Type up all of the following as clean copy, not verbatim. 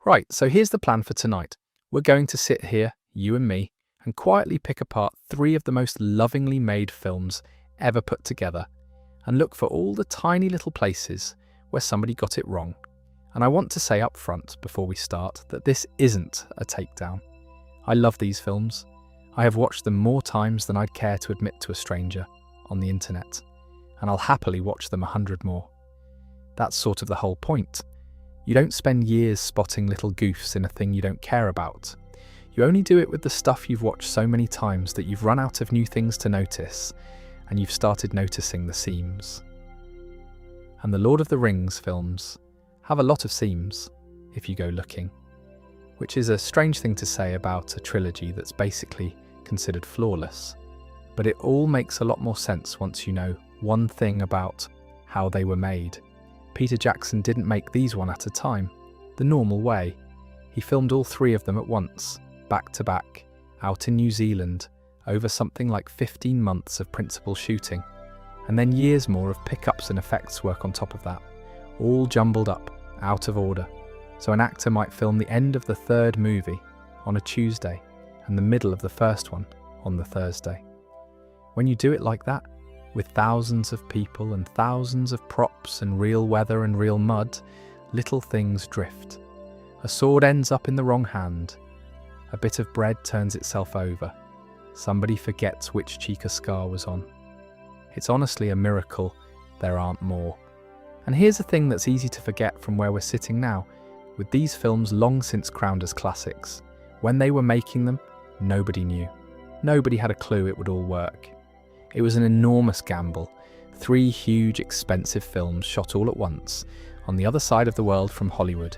Right, so here's the plan for tonight. We're going to sit here, you and me, and quietly pick apart 3 of the most lovingly made films ever put together, and look for all the tiny little places where somebody got it wrong. And I want to say up front, before we start, that this isn't a takedown. I love these films. I have watched them more times than I'd care to admit to a stranger on the internet, and I'll happily watch them 100 more. That's sort of the whole point. You don't spend years spotting little goofs in a thing you don't care about. You only do it with the stuff you've watched so many times that you've run out of new things to notice, and you've started noticing the seams. And the Lord of the Rings films have a lot of seams, if you go looking, which is a strange thing to say about a trilogy that's basically considered flawless, but it all makes a lot more sense once you know one thing about how they were made. Peter Jackson didn't make these one at a time, the normal way. He filmed all 3 of them at once, back to back, out in New Zealand, over something like 15 months of principal shooting, and then years more of pickups and effects work on top of that, all jumbled up, out of order. So an actor might film the end of the 3rd movie on a Tuesday and the middle of the first one on the Thursday. When you do it like that, with thousands of people and thousands of props and real weather and real mud, little things drift. A sword ends up in the wrong hand. A bit of bread turns itself over. Somebody forgets which cheek a scar was on. It's honestly a miracle there aren't more. And here's a thing that's easy to forget from where we're sitting now. With these films long since crowned as classics, when they were making them, nobody knew. Nobody had a clue it would all work. It was an enormous gamble. 3 huge, expensive films shot all at once, on the other side of the world from Hollywood,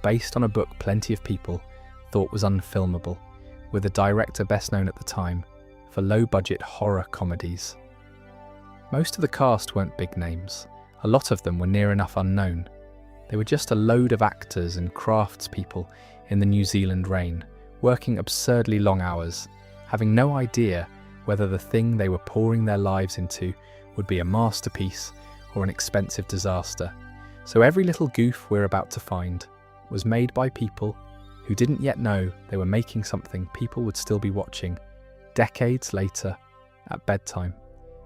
based on a book plenty of people thought was unfilmable, with a director best known at the time for low-budget horror comedies. Most of the cast weren't big names. A lot of them were near enough unknown. They were just a load of actors and craftspeople in the New Zealand rain, working absurdly long hours, having no idea whether the thing they were pouring their lives into would be a masterpiece or an expensive disaster. So every little goof we're about to find was made by people who didn't yet know they were making something people would still be watching decades later at bedtime.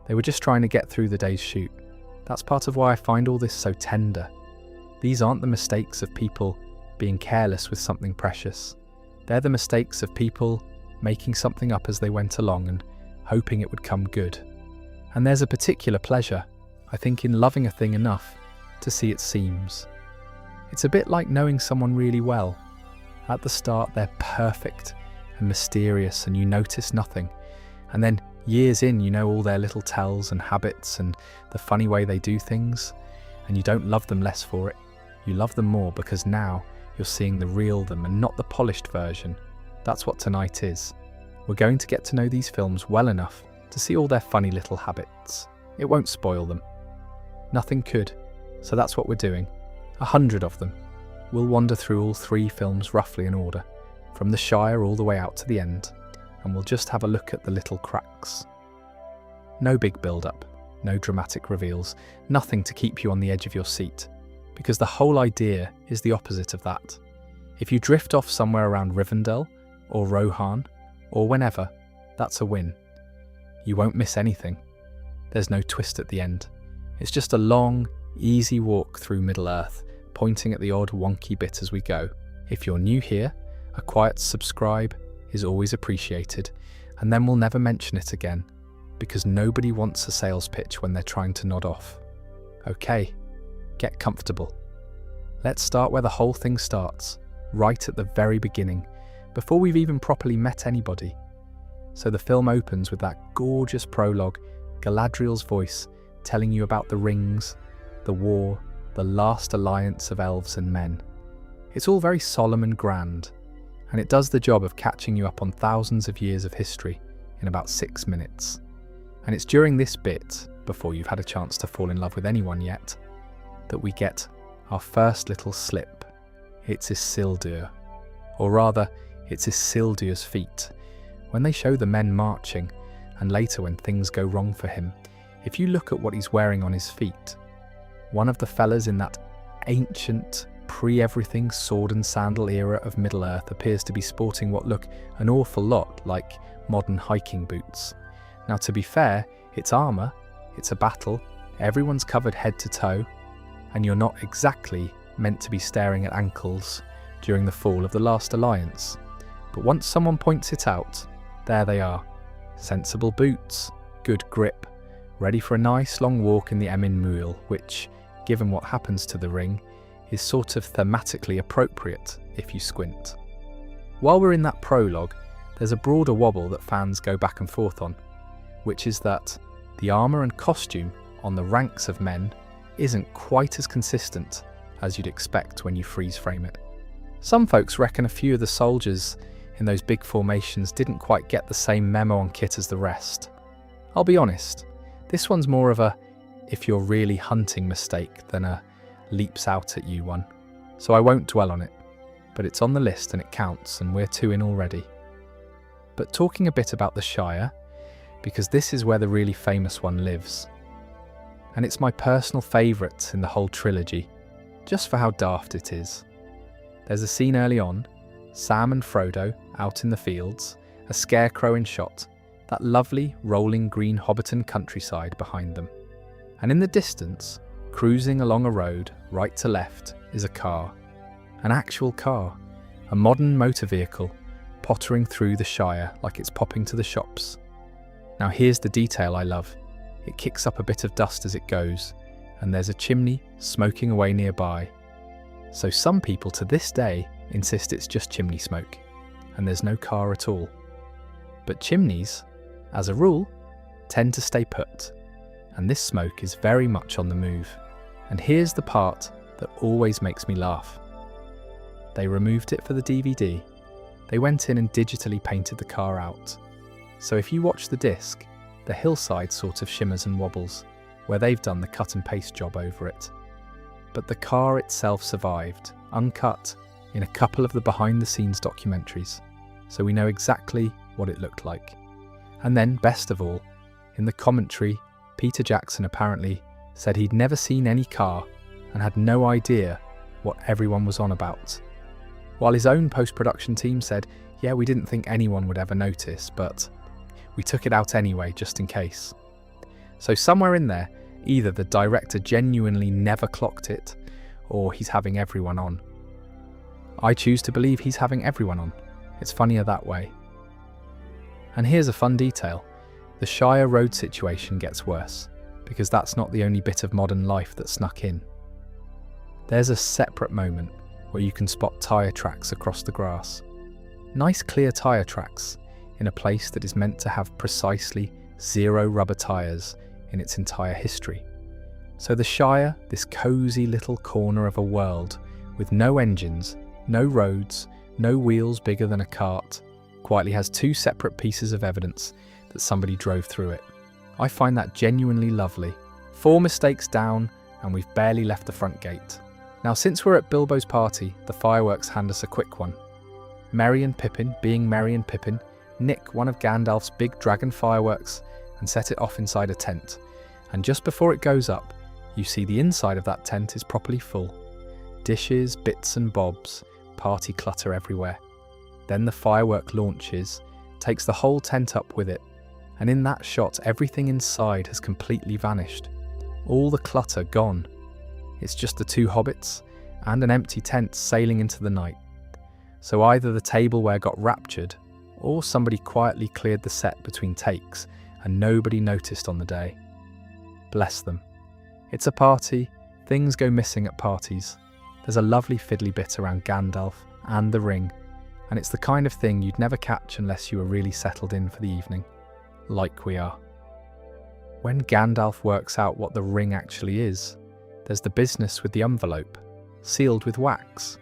They were just trying to get through the day's shoot. That's part of why I find all this so tender. These aren't the mistakes of people being careless with something precious. They're the mistakes of people making something up as they went along and hoping it would come good. And there's a particular pleasure, I think, in loving a thing enough to see its seams. It's a bit like knowing someone really well. At the start, they're perfect and mysterious and you notice nothing. And then years in, you know all their little tells and habits and the funny way they do things. And you don't love them less for it. You love them more because now you're seeing the real them and not the polished version. That's what tonight is. We're going to get to know these films well enough to see all their funny little habits. It won't spoil them. Nothing could. So that's what we're doing. 100 of them. We'll wander through all 3 films roughly in order, from the Shire all the way out to the end, and we'll just have a look at the little cracks. No big build-up, no dramatic reveals, nothing to keep you on the edge of your seat, because the whole idea is the opposite of that. If you drift off somewhere around Rivendell, or Rohan, or whenever, that's a win. You won't miss anything. There's no twist at the end. It's just a long, easy walk through Middle-earth, pointing at the odd wonky bit as we go. If you're new here, a quiet subscribe is always appreciated, and then we'll never mention it again, because nobody wants a sales pitch when they're trying to nod off. Okay, get comfortable. Let's start where the whole thing starts, right at the very beginning, before we've even properly met anybody. So the film opens with that gorgeous prologue, Galadriel's voice telling you about the rings, the war, the last alliance of elves and men. It's all very solemn and grand, and it does the job of catching you up on thousands of years of history in about 6 minutes. And it's during this bit, before you've had a chance to fall in love with anyone yet, that we get our first little slip. It's Isildur, or rather, it's Isildur's feet. When they show the men marching, and later when things go wrong for him, if you look at what he's wearing on his feet, one of the fellas in that ancient pre-everything sword and sandal era of Middle-earth appears to be sporting what look an awful lot like modern hiking boots. Now, to be fair, it's armour, it's a battle, everyone's covered head to toe, and you're not exactly meant to be staring at ankles during the fall of the last alliance. But once someone points it out, there they are. Sensible boots, good grip, ready for a nice long walk in the Emin Muil, which, given what happens to the ring, is sort of thematically appropriate if you squint. While we're in that prologue, there's a broader wobble that fans go back and forth on, which is that the armour and costume on the ranks of men isn't quite as consistent as you'd expect when you freeze frame it. Some folks reckon a few of the soldiers in those big formations didn't quite get the same memo on kit as the rest. I'll be honest, this one's more of a if you're really hunting mistake than a leaps out at you one, so I won't dwell on it, but it's on the list and it counts, and we're 2 in already. But talking a bit about the Shire, because this is where the really famous one lives. And it's my personal favourite in the whole trilogy, just for how daft it is. There's a scene early on, Sam and Frodo out in the fields, a scarecrow in shot, that lovely rolling green Hobbiton countryside behind them. And in the distance, cruising along a road right to left, is a car. An actual car, a modern motor vehicle, pottering through the Shire like it's popping to the shops. Now here's the detail I love. It kicks up a bit of dust as it goes, and there's a chimney smoking away nearby. So some people to this day insist it's just chimney smoke, and there's no car at all. But chimneys, as a rule, tend to stay put, and this smoke is very much on the move. And here's the part that always makes me laugh. They removed it for the DVD. They went in and digitally painted the car out. So if you watch the disc, the hillside sort of shimmers and wobbles, where they've done the cut and paste job over it. But the car itself survived, uncut, in a couple of the behind-the-scenes documentaries, so we know exactly what it looked like. And then, best of all, in the commentary, Peter Jackson apparently said he'd never seen any car and had no idea what everyone was on about. While his own post-production team said, yeah, we didn't think anyone would ever notice, but we took it out anyway, just in case. So somewhere in there, either the director genuinely never clocked it, or he's having everyone on. I choose to believe he's having everyone on. It's funnier that way. And here's a fun detail. The Shire road situation gets worse, because that's not the only bit of modern life that snuck in. There's a separate moment where you can spot tyre tracks across the grass. Nice clear tyre tracks in a place that is meant to have precisely 0 rubber tyres in its entire history. So the Shire, this cosy little corner of a world with no engines, no roads, no wheels bigger than a cart, quietly has 2 separate pieces of evidence that somebody drove through it. I find that genuinely lovely. 4 mistakes down and we've barely left the front gate. Now since we're at Bilbo's party, the fireworks hand us a quick one. Merry and Pippin, being Merry and Pippin, nick one of Gandalf's big dragon fireworks and set it off inside a tent. And just before it goes up, you see the inside of that tent is properly full. Dishes, bits and bobs, party clutter everywhere. Then the firework launches, takes the whole tent up with it, and in that shot everything inside has completely vanished. All the clutter gone. It's just the 2 hobbits and an empty tent sailing into the night. So either the tableware got raptured, or somebody quietly cleared the set between takes and nobody noticed on the day. Bless them. It's a party, things go missing at parties. There's a lovely fiddly bit around Gandalf and the ring, and it's the kind of thing you'd never catch unless you were really settled in for the evening, like we are. When Gandalf works out what the ring actually is, there's the business with the envelope, sealed with wax.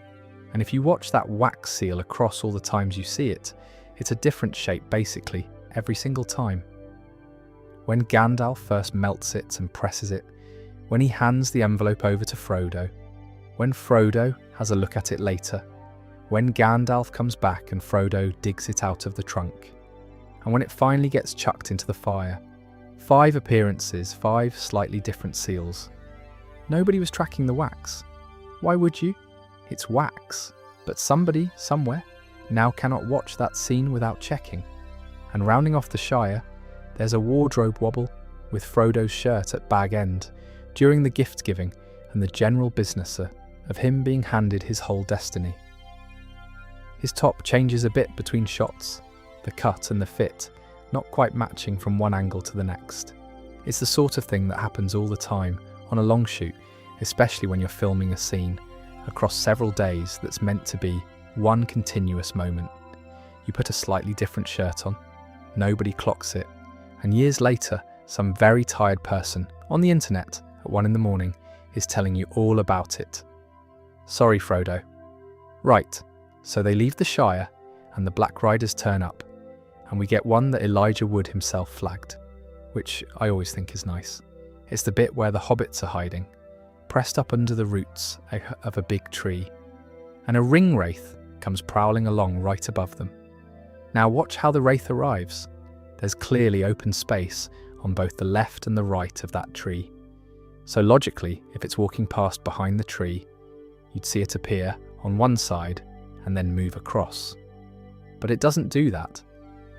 And if you watch that wax seal across all the times you see it, it's a different shape basically, every single time. When Gandalf first melts it and presses it, when he hands the envelope over to Frodo, when Frodo has a look at it later, when Gandalf comes back and Frodo digs it out of the trunk, and when it finally gets chucked into the fire. 5 appearances, 5 slightly different seals. Nobody was tracking the wax. Why would you? It's wax, but somebody, somewhere, now cannot watch that scene without checking. And rounding off the Shire, there's a wardrobe wobble with Frodo's shirt at bag end during the gift-giving and the general business of him being handed his whole destiny. His top changes a bit between shots, the cut and the fit not quite matching from one angle to the next. It's the sort of thing that happens all the time on a long shoot, especially when you're filming a scene across several days that's meant to be one continuous moment. You put a slightly different shirt on, nobody clocks it, and years later, some very tired person on the internet at 1 a.m. is telling you all about it. Sorry, Frodo. Right, so they leave the Shire and the Black Riders turn up, and we get one that Elijah Wood himself flagged, which I always think is nice. It's the bit where the hobbits are hiding, pressed up under the roots of a big tree, and a ring wraith comes prowling along right above them. Now watch how the wraith arrives. There's clearly open space on both the left and the right of that tree. So logically, if it's walking past behind the tree, you'd see it appear on one side and then move across. But it doesn't do that.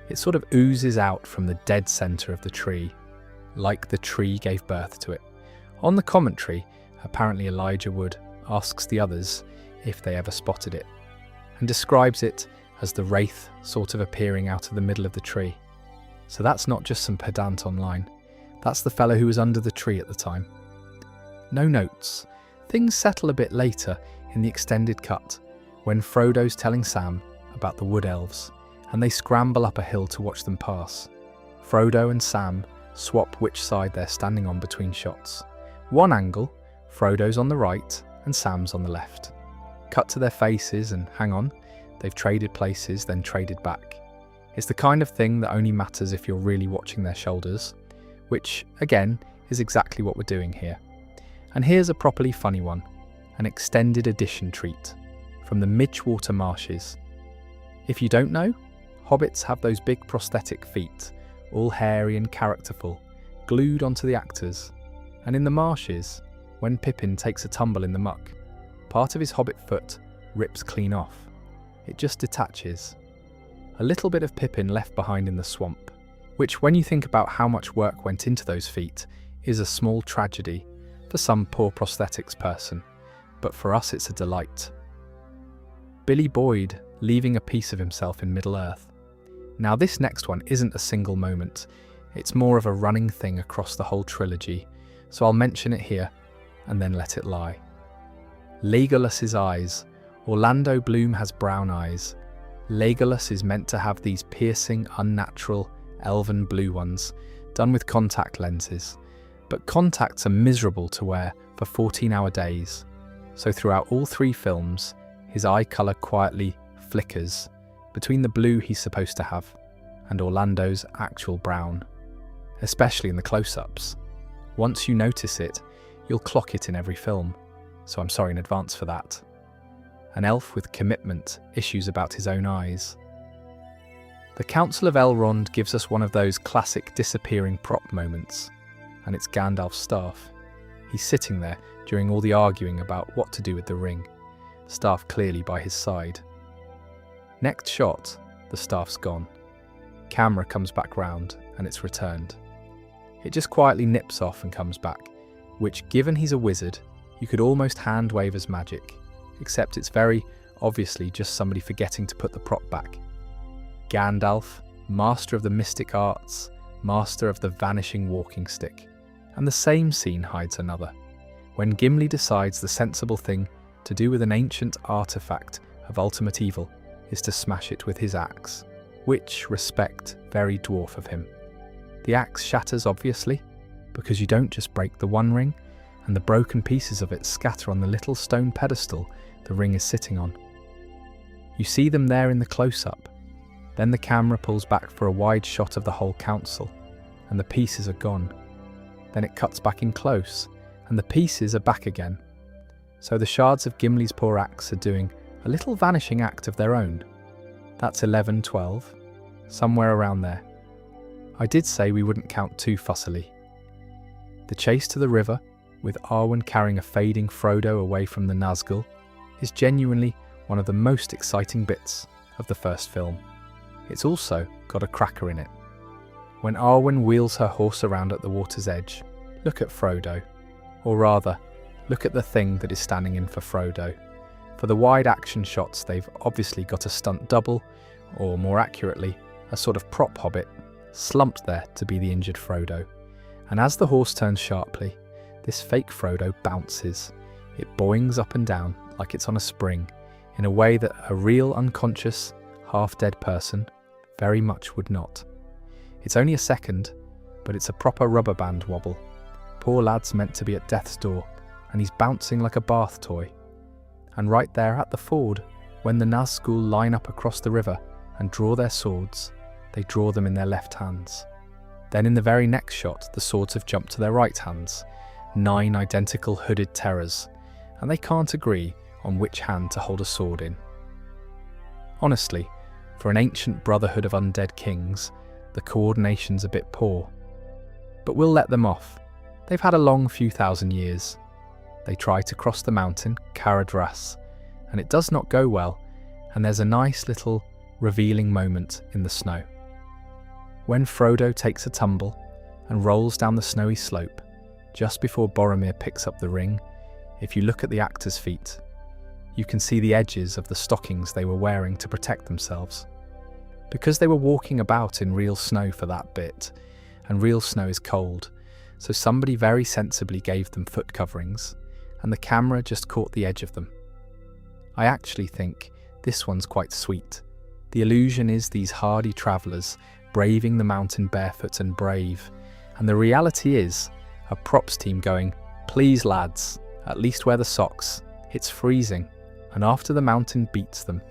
It sort of oozes out from the dead centre of the tree, like the tree gave birth to it. On the commentary, apparently Elijah Wood asks the others if they ever spotted it, and describes it as the wraith sort of appearing out of the middle of the tree. So that's not just some pedant online, that's the fellow who was under the tree at the time. No notes. Things settle a bit later in the extended cut, when Frodo's telling Sam about the wood elves, and they scramble up a hill to watch them pass. Frodo and Sam swap which side they're standing on between shots. One angle, Frodo's on the right and Sam's on the left. Cut to their faces and hang on, they've traded places, then traded back. It's the kind of thing that only matters if you're really watching their shoulders, which, again, is exactly what we're doing here. And here's a properly funny one, an extended edition treat from the Midgewater Marshes. If you don't know, hobbits have those big prosthetic feet, all hairy and characterful, glued onto the actors. And in the marshes, when Pippin takes a tumble in the muck, part of his hobbit foot rips clean off. It just detaches. A little bit of Pippin left behind in the swamp, which, when you think about how much work went into those feet, is a small tragedy for some poor prosthetics person, but for us it's a delight. Billy Boyd leaving a piece of himself in Middle-earth. Now this next one isn't a single moment, it's more of a running thing across the whole trilogy, so I'll mention it here and then let it lie. Legolas's eyes. Orlando Bloom has brown eyes. Legolas is meant to have these piercing, unnatural, elven blue ones, done with contact lenses. But contacts are miserable to wear for 14-hour days, so throughout all 3 films, his eye colour quietly flickers between the blue he's supposed to have and Orlando's actual brown, especially in the close-ups. Once you notice it, you'll clock it in every film, so I'm sorry in advance for that. An elf with commitment issues about his own eyes. The Council of Elrond gives us one of those classic disappearing prop moments, and it's Gandalf's staff. He's sitting there during all the arguing about what to do with the ring, staff clearly by his side. Next shot, the staff's gone. Camera comes back round, and it's returned. It just quietly nips off and comes back, which, given he's a wizard, you could almost hand wave as magic, except it's very obviously just somebody forgetting to put the prop back. Gandalf, master of the mystic arts, master of the vanishing walking stick. And the same scene hides another, when Gimli decides the sensible thing to do with an ancient artifact of ultimate evil is to smash it with his axe, which, respect, very dwarf of him. The axe shatters obviously, because you don't just break the one ring, and the broken pieces of it scatter on the little stone pedestal the ring is sitting on. You see them there in the close-up, then the camera pulls back for a wide shot of the whole council, and the pieces are gone. Then it cuts back in close, and the pieces are back again. So the shards of Gimli's poor axe are doing a little vanishing act of their own. That's 11, 12, somewhere around there. I did say we wouldn't count too fussily. The chase to the river, with Arwen carrying a fading Frodo away from the Nazgul, is genuinely one of the most exciting bits of the first film. It's also got a cracker in it. When Arwen wheels her horse around at the water's edge, look at Frodo. Or rather, look at the thing that is standing in for Frodo. For the wide action shots, they've obviously got a stunt double, or more accurately, a sort of prop hobbit, slumped there to be the injured Frodo. And as the horse turns sharply, this fake Frodo bounces. It boings up and down like it's on a spring, in a way that a real unconscious, half-dead person very much would not. It's only a second, but it's a proper rubber band wobble. Poor lad's meant to be at death's door, and he's bouncing like a bath toy. And right there at the ford, when the Nazgul line up across the river and draw their swords, they draw them in their left hands. Then in the very next shot, the swords have jumped to their right hands, 9 identical hooded terrors, and they can't agree on which hand to hold a sword in. Honestly, for an ancient brotherhood of undead kings, the coordination's a bit poor. But we'll let them off. They've had a long few thousand years. They try to cross the mountain, Caradhras, and it does not go well, and there's a nice little revealing moment in the snow. When Frodo takes a tumble and rolls down the snowy slope, just before Boromir picks up the ring, if you look at the actors' feet, you can see the edges of the stockings they were wearing to protect themselves. Because they were walking about in real snow for that bit, and real snow is cold, so somebody very sensibly gave them foot coverings, and the camera just caught the edge of them. I actually think this one's quite sweet. The illusion is these hardy travellers braving the mountain barefoot and brave, and the reality is a props team going, "Please lads, at least wear the socks, it's freezing," and after the mountain beats them,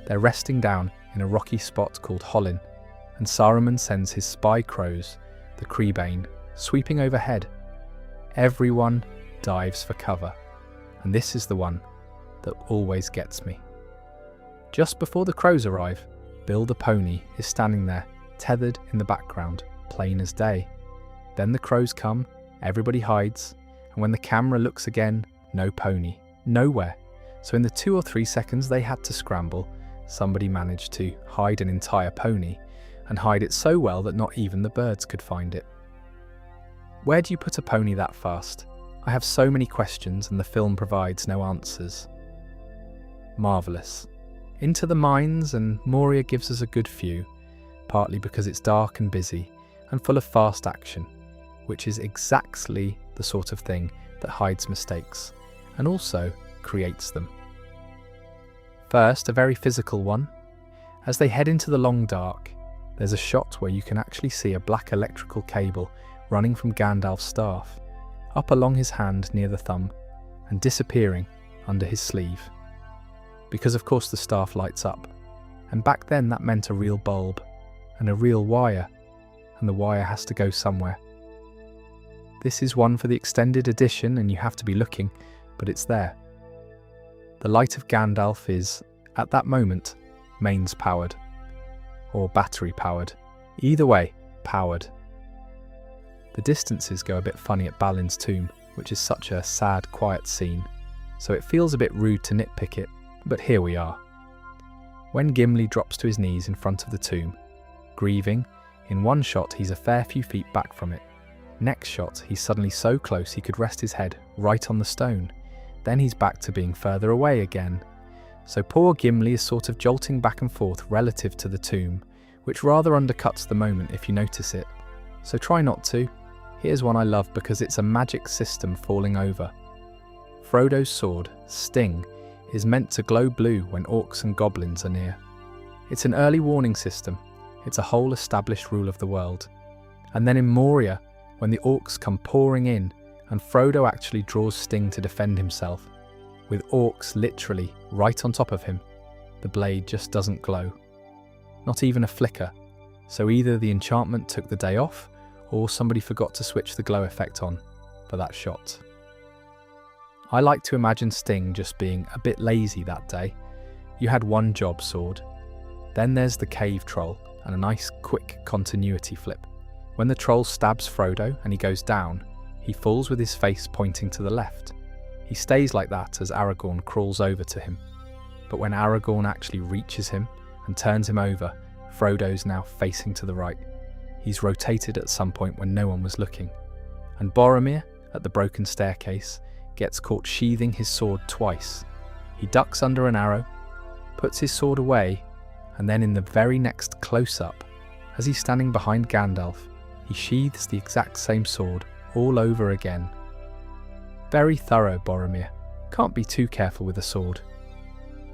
they're resting down in a rocky spot called Hollin, and Saruman sends his spy crows, the Creebane, sweeping overhead. Everyone dives for cover, and this is the one that always gets me. Just before the crows arrive, Bill the pony is standing there, tethered in the background, plain as day. Then the crows come, everybody hides, and when the camera looks again, no pony, nowhere. So in the 2 or 3 seconds they had to scramble, somebody managed to hide an entire pony, and hide it so well that not even the birds could find it. Where do you put a pony that fast? I have so many questions and the film provides no answers. Marvellous. Into the mines, and Moria gives us a good few, partly because it's dark and busy and full of fast action, which is exactly the sort of thing that hides mistakes and also creates them. First, a very physical one. As they head into the long dark, there's a shot where you can actually see a black electrical cable running from Gandalf's staff, up along his hand near the thumb, and disappearing under his sleeve. Because of course the staff lights up, and back then that meant a real bulb, and a real wire, and the wire has to go somewhere. This is one for the extended edition and you have to be looking, but it's there. The light of Gandalf is, at that moment, mains powered, or battery powered, either way, powered. The distances go a bit funny at Balin's tomb, which is such a sad, quiet scene, so it feels a bit rude to nitpick it, but here we are. When Gimli drops to his knees in front of the tomb, grieving, in one shot he's a fair few feet back from it. Next shot he's suddenly so close he could rest his head right on the stone. Then he's back to being further away again. So poor Gimli is sort of jolting back and forth relative to the tomb, which rather undercuts the moment if you notice it. So try not to. Here's one I love because it's a magic system falling over. Frodo's sword, Sting, is meant to glow blue when orcs and goblins are near. It's an early warning system. It's a whole established rule of the world. And then in Moria, when the orcs come pouring in, and Frodo actually draws Sting to defend himself, with orcs literally right on top of him, the blade just doesn't glow. Not even a flicker. So either the enchantment took the day off, or somebody forgot to switch the glow effect on for that shot. I like to imagine Sting just being a bit lazy that day. You had one job, sword. Then there's the cave troll, and a nice quick continuity flip. When the troll stabs Frodo and he goes down, he falls with his face pointing to the left. He stays like that as Aragorn crawls over to him. But when Aragorn actually reaches him and turns him over, Frodo's now facing to the right. He's rotated at some point when no one was looking. And Boromir, at the broken staircase, gets caught sheathing his sword twice. He ducks under an arrow, puts his sword away, and then in the very next close-up, as he's standing behind Gandalf, he sheathes the exact same sword all over again. Very thorough, Boromir. Can't be too careful with a sword.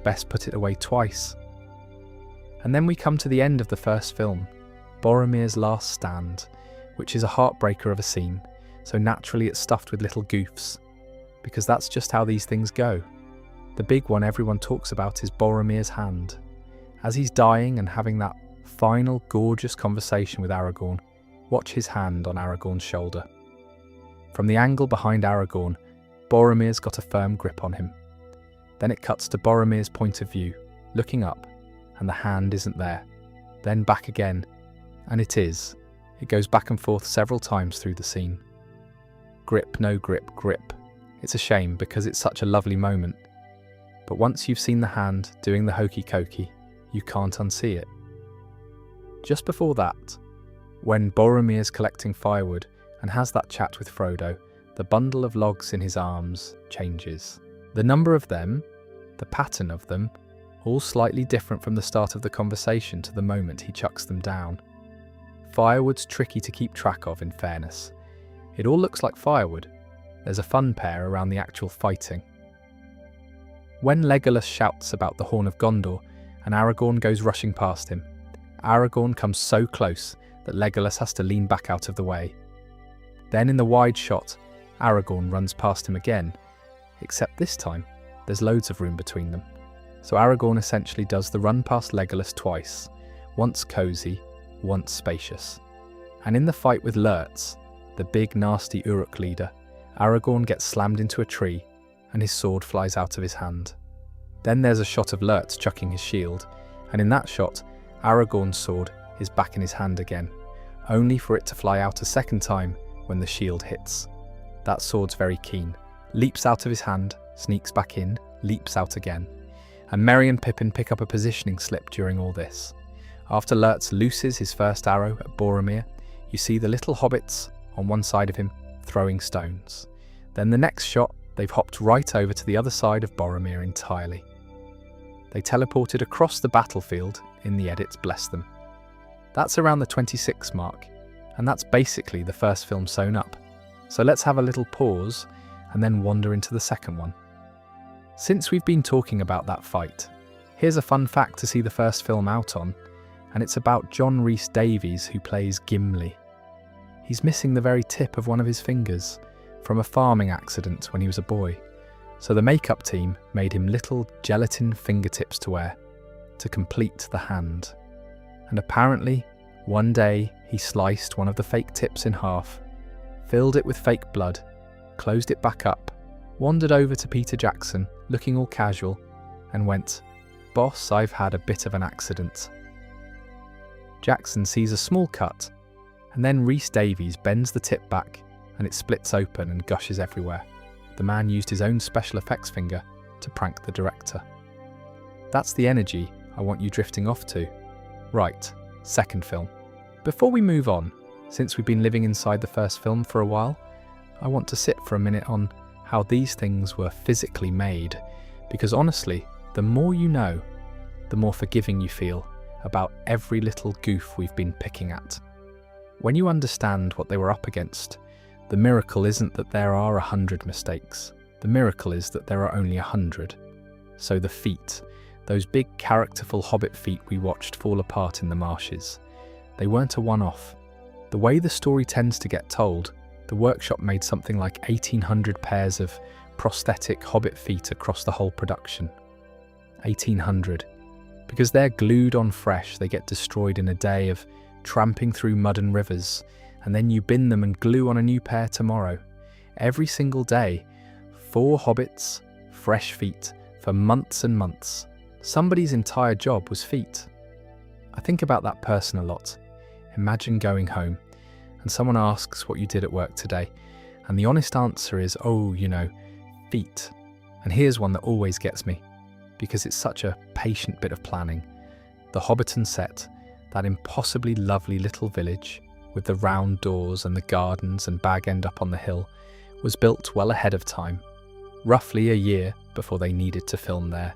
Best put it away twice. And then we come to the end of the first film, Boromir's last stand, which is a heartbreaker of a scene, so naturally it's stuffed with little goofs, because that's just how these things go. The big one everyone talks about is Boromir's hand. As he's dying and having that final gorgeous conversation with Aragorn, watch his hand on Aragorn's shoulder. From the angle behind Aragorn, Boromir's got a firm grip on him. Then it cuts to Boromir's point of view, looking up, and the hand isn't there. Then back again, and it is. It goes back and forth several times through the scene. Grip, no grip, grip. It's a shame because it's such a lovely moment. But once you've seen the hand doing the hokey cokey, you can't unsee it. Just before that, when Boromir's collecting firewood and has that chat with Frodo, the bundle of logs in his arms changes. The number of them, the pattern of them, all slightly different from the start of the conversation to the moment he chucks them down. Firewood's tricky to keep track of, in fairness. It all looks like firewood. There's a fun pair around the actual fighting. When Legolas shouts about the Horn of Gondor and Aragorn goes rushing past him, Aragorn comes so close that Legolas has to lean back out of the way. Then in the wide shot, Aragorn runs past him again, except this time there's loads of room between them. So Aragorn essentially does the run past Legolas twice, once cosy, once spacious. And in the fight with Lurtz, the big nasty Uruk leader, Aragorn gets slammed into a tree and his sword flies out of his hand. Then there's a shot of Lurtz chucking his shield, and in that shot, Aragorn's sword is back in his hand again, only for it to fly out a second time when the shield hits. That sword's very keen, leaps out of his hand, sneaks back in, leaps out again. And Merry and Pippin pick up a positioning slip during all this. After Lurtz looses his first arrow at Boromir, you see the little hobbits on one side of him throwing stones. Then the next shot, they've hopped right over to the other side of Boromir entirely. They teleported across the battlefield in the edits, bless them. That's around the 26 mark, and that's basically the first film sewn up. So let's have a little pause and then wander into the second one. Since we've been talking about that fight, here's a fun fact to see the first film out on, and it's about John Rhys Davies, who plays Gimli. He's missing the very tip of one of his fingers from a farming accident when he was a boy, so the makeup team made him little gelatin fingertips to wear to complete the hand. And apparently, one day he sliced one of the fake tips in half, filled it with fake blood, closed it back up, wandered over to Peter Jackson, looking all casual, and went, "Boss, I've had a bit of an accident." Jackson sees a small cut, and then Rhys Davies bends the tip back and it splits open and gushes everywhere. The man used his own special effects finger to prank the director. That's the energy I want you drifting off to. Right, second film. Before we move on, since we've been living inside the first film for a while, I want to sit for a minute on how these things were physically made, because honestly, the more you know, the more forgiving you feel about every little goof we've been picking at. When you understand what they were up against, the miracle isn't that there are 100 mistakes. The miracle is that there are only 100. So the feet, those big characterful hobbit feet we watched fall apart in the marshes, they weren't a one-off. The way the story tends to get told, the workshop made something like 1,800 pairs of prosthetic hobbit feet across the whole production. 1,800. Because they're glued on fresh, they get destroyed in a day of tramping through mud and rivers, and then you bin them and glue on a new pair tomorrow. Every single day, 4 hobbits, fresh feet, for months and months. Somebody's entire job was feet. I think about that person a lot. Imagine going home, and someone asks what you did at work today, and the honest answer is, oh, feet. And here's one that always gets me, because it's such a patient bit of planning. The Hobbiton set, that impossibly lovely little village with the round doors and the gardens and Bag End up on the hill, was built well ahead of time, roughly a year before they needed to film there,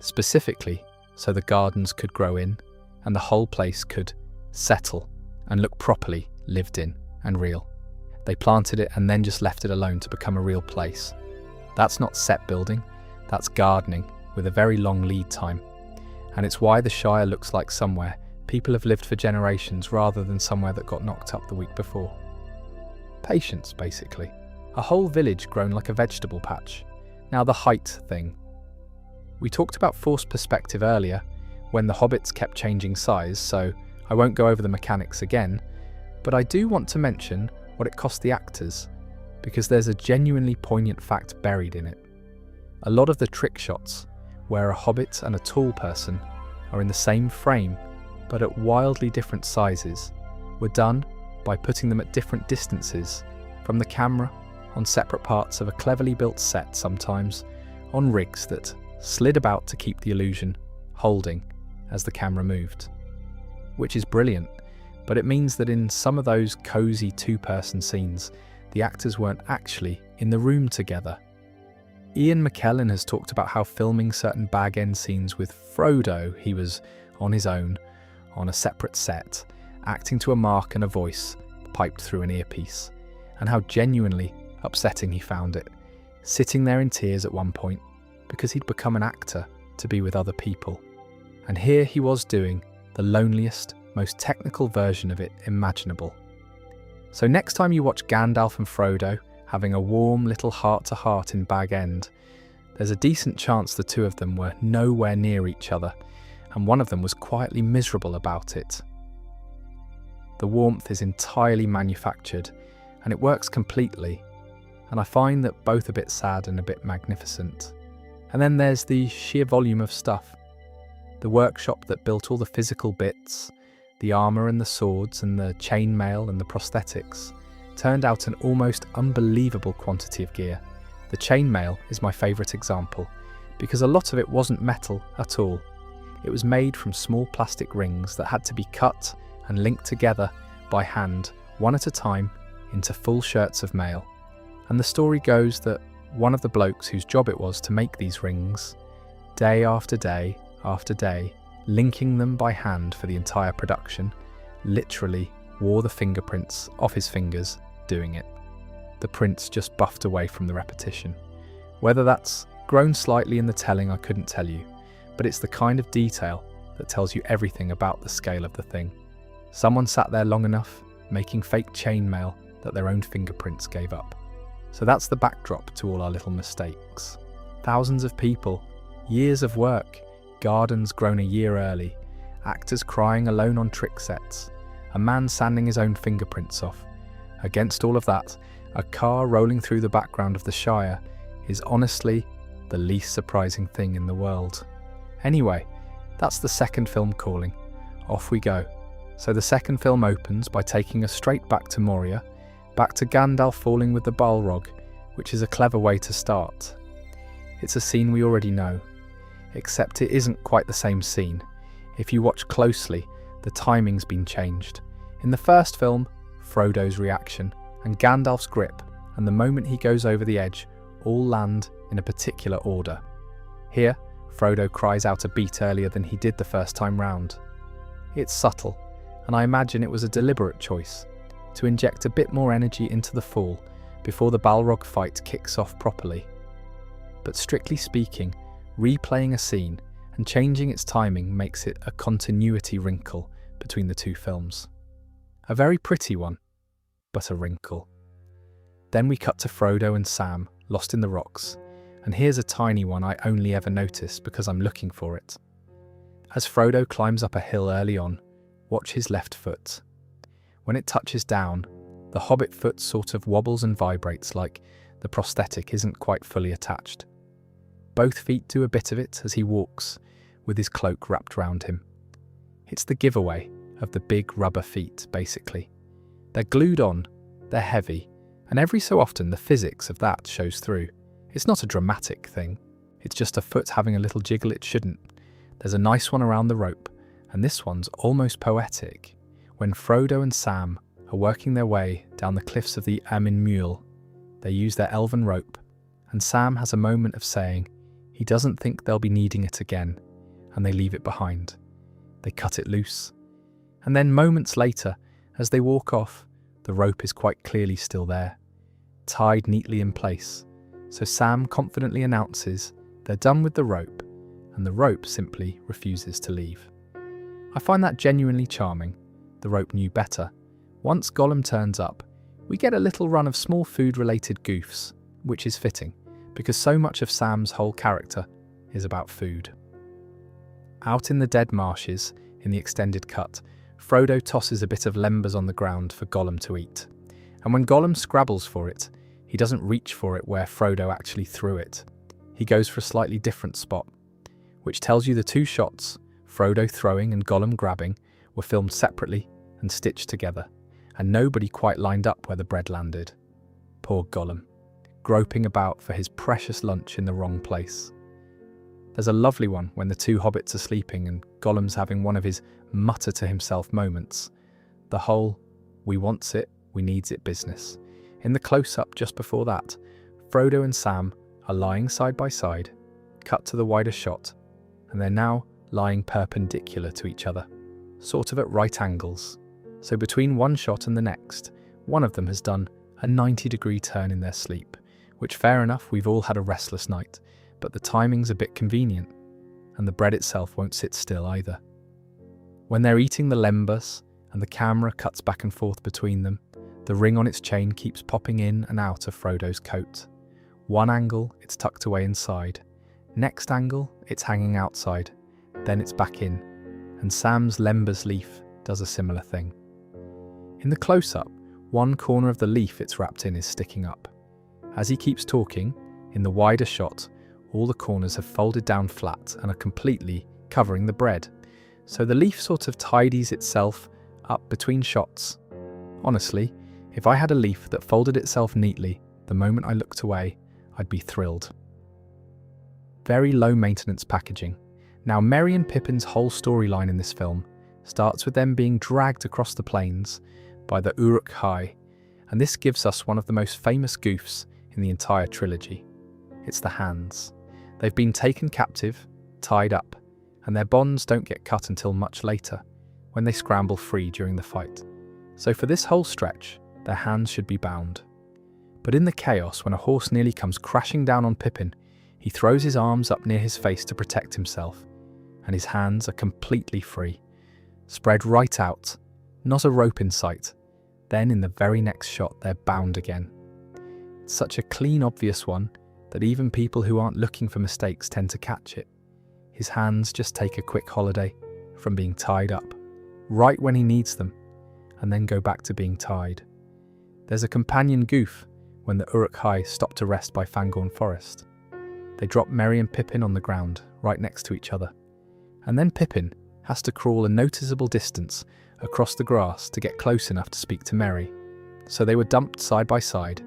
specifically so the gardens could grow in and the whole place could settle and look properly lived in and real. They planted it and then just left it alone to become a real place. That's not set building, that's gardening with a very long lead time. And it's why the Shire looks like somewhere people have lived for generations rather than somewhere that got knocked up the week before. Patience, basically. A whole village grown like a vegetable patch. Now the height thing. We talked about forced perspective earlier, when the hobbits kept changing size, so I won't go over the mechanics again, but I do want to mention what it cost the actors, because there's a genuinely poignant fact buried in it. A lot of the trick shots, where a hobbit and a tall person are in the same frame, but at wildly different sizes, were done by putting them at different distances from the camera, on separate parts of a cleverly built set, sometimes on rigs that slid about to keep the illusion holding as the camera moved. Which is brilliant, but it means that in some of those cosy two-person scenes, the actors weren't actually in the room together. Ian McKellen has talked about how filming certain Bag End scenes with Frodo, he was on his own, on a separate set, acting to a mark and a voice piped through an earpiece, and how genuinely upsetting he found it, sitting there in tears at one point because he'd become an actor to be with other people. And here he was doing the loneliest, most technical version of it imaginable. So next time you watch Gandalf and Frodo having a warm little heart-to-heart in Bag End, there's a decent chance the two of them were nowhere near each other, and one of them was quietly miserable about it. The warmth is entirely manufactured, and it works completely, and I find that both a bit sad and a bit magnificent. And then there's the sheer volume of stuff. The workshop that built all the physical bits, the armour and the swords and the chainmail and the prosthetics, turned out an almost unbelievable quantity of gear. The chainmail is my favourite example, because a lot of it wasn't metal at all. It was made from small plastic rings that had to be cut and linked together by hand, one at a time, into full shirts of mail. And the story goes that one of the blokes whose job it was to make these rings, day after day after day, linking them by hand for the entire production, literally wore the fingerprints off his fingers doing it. The prints just buffed away from the repetition. Whether that's grown slightly in the telling, I couldn't tell you, but it's the kind of detail that tells you everything about the scale of the thing. Someone sat there long enough, making fake chainmail that their own fingerprints gave up. So that's the backdrop to all our little mistakes. Thousands of people, years of work, gardens grown a year early, actors crying alone on trick sets, a man sanding his own fingerprints off. Against all of that, a car rolling through the background of the Shire is honestly the least surprising thing in the world. Anyway, that's the second film calling. Off we go. So the second film opens by taking us straight back to Moria, back to Gandalf falling with the Balrog, which is a clever way to start. It's a scene we already know, except it isn't quite the same scene. If you watch closely, the timing's been changed. In the first film, Frodo's reaction and Gandalf's grip and the moment he goes over the edge all land in a particular order. Here, Frodo cries out a beat earlier than he did the first time round. It's subtle, and I imagine it was a deliberate choice, to inject a bit more energy into the fall before the Balrog fight kicks off properly. But strictly speaking, replaying a scene and changing its timing makes it a continuity wrinkle between the two films. A very pretty one, but a wrinkle. Then we cut to Frodo and Sam, lost in the rocks, and here's a tiny one I only ever notice because I'm looking for it. As Frodo climbs up a hill early on, watch his left foot. When it touches down, the hobbit foot sort of wobbles and vibrates like the prosthetic isn't quite fully attached. Both feet do a bit of it as he walks, with his cloak wrapped round him. It's the giveaway of the big rubber feet, basically. They're glued on, they're heavy, and every so often the physics of that shows through. It's not a dramatic thing, it's just a foot having a little jiggle it shouldn't. There's a nice one around the rope, and this one's almost poetic. When Frodo and Sam are working their way down the cliffs of the Ambiment, they use their elven rope, and Sam has a moment of saying he doesn't think they'll be needing it again, and they leave it behind. They cut it loose. And then moments later, as they walk off, the rope is quite clearly still there, tied neatly in place. So Sam confidently announces they're done with the rope, and the rope simply refuses to leave. I find that genuinely charming. The rope knew better. Once Gollum turns up, we get a little run of small food-related goofs, which is fitting, because so much of Sam's whole character is about food. Out in the dead marshes, in the extended cut, Frodo tosses a bit of lembas on the ground for Gollum to eat. And when Gollum scrabbles for it, he doesn't reach for it where Frodo actually threw it. He goes for a slightly different spot, which tells you the two shots, Frodo throwing and Gollum grabbing, were filmed separately and stitched together, and nobody quite lined up where the bread landed. Poor Gollum, groping about for his precious lunch in the wrong place. There's a lovely one when the two hobbits are sleeping and Gollum's having one of his mutter-to-himself moments. The whole, we wants it, we needs it business. In the close-up just before that, Frodo and Sam are lying side by side, cut to the wider shot, and they're now lying perpendicular to each other, sort of at right angles. So between one shot and the next, one of them has done a 90-degree turn in their sleep, which fair enough, we've all had a restless night, but the timing's a bit convenient, and the bread itself won't sit still either. When they're eating the lembas, and the camera cuts back and forth between them, the ring on its chain keeps popping in and out of Frodo's coat. One angle, it's tucked away inside. Next angle, it's hanging outside. Then it's back in, and Sam's lembas leaf does a similar thing. In the close-up, one corner of the leaf it's wrapped in is sticking up. As he keeps talking, in the wider shot, all the corners have folded down flat and are completely covering the bread. So the leaf sort of tidies itself up between shots. Honestly, if I had a leaf that folded itself neatly the moment I looked away, I'd be thrilled. Very low maintenance packaging. Now, Merry and Pippin's whole storyline in this film starts with them being dragged across the plains by the Uruk-hai, and this gives us one of the most famous goofs in the entire trilogy. It's the hands. They've been taken captive, tied up, and their bonds don't get cut until much later, when they scramble free during the fight. So for this whole stretch, their hands should be bound. But in the chaos, when a horse nearly comes crashing down on Pippin, he throws his arms up near his face to protect himself, and his hands are completely free, spread right out, not a rope in sight. Then in the very next shot, they're bound again. It's such a clean, obvious one that even people who aren't looking for mistakes tend to catch it. His hands just take a quick holiday from being tied up, right when he needs them, and then go back to being tied. There's a companion goof when the Uruk-hai stop to rest by Fangorn Forest. They drop Merry and Pippin on the ground, right next to each other. And then Pippin has to crawl a noticeable distance across the grass to get close enough to speak to Merry. So they were dumped side by side,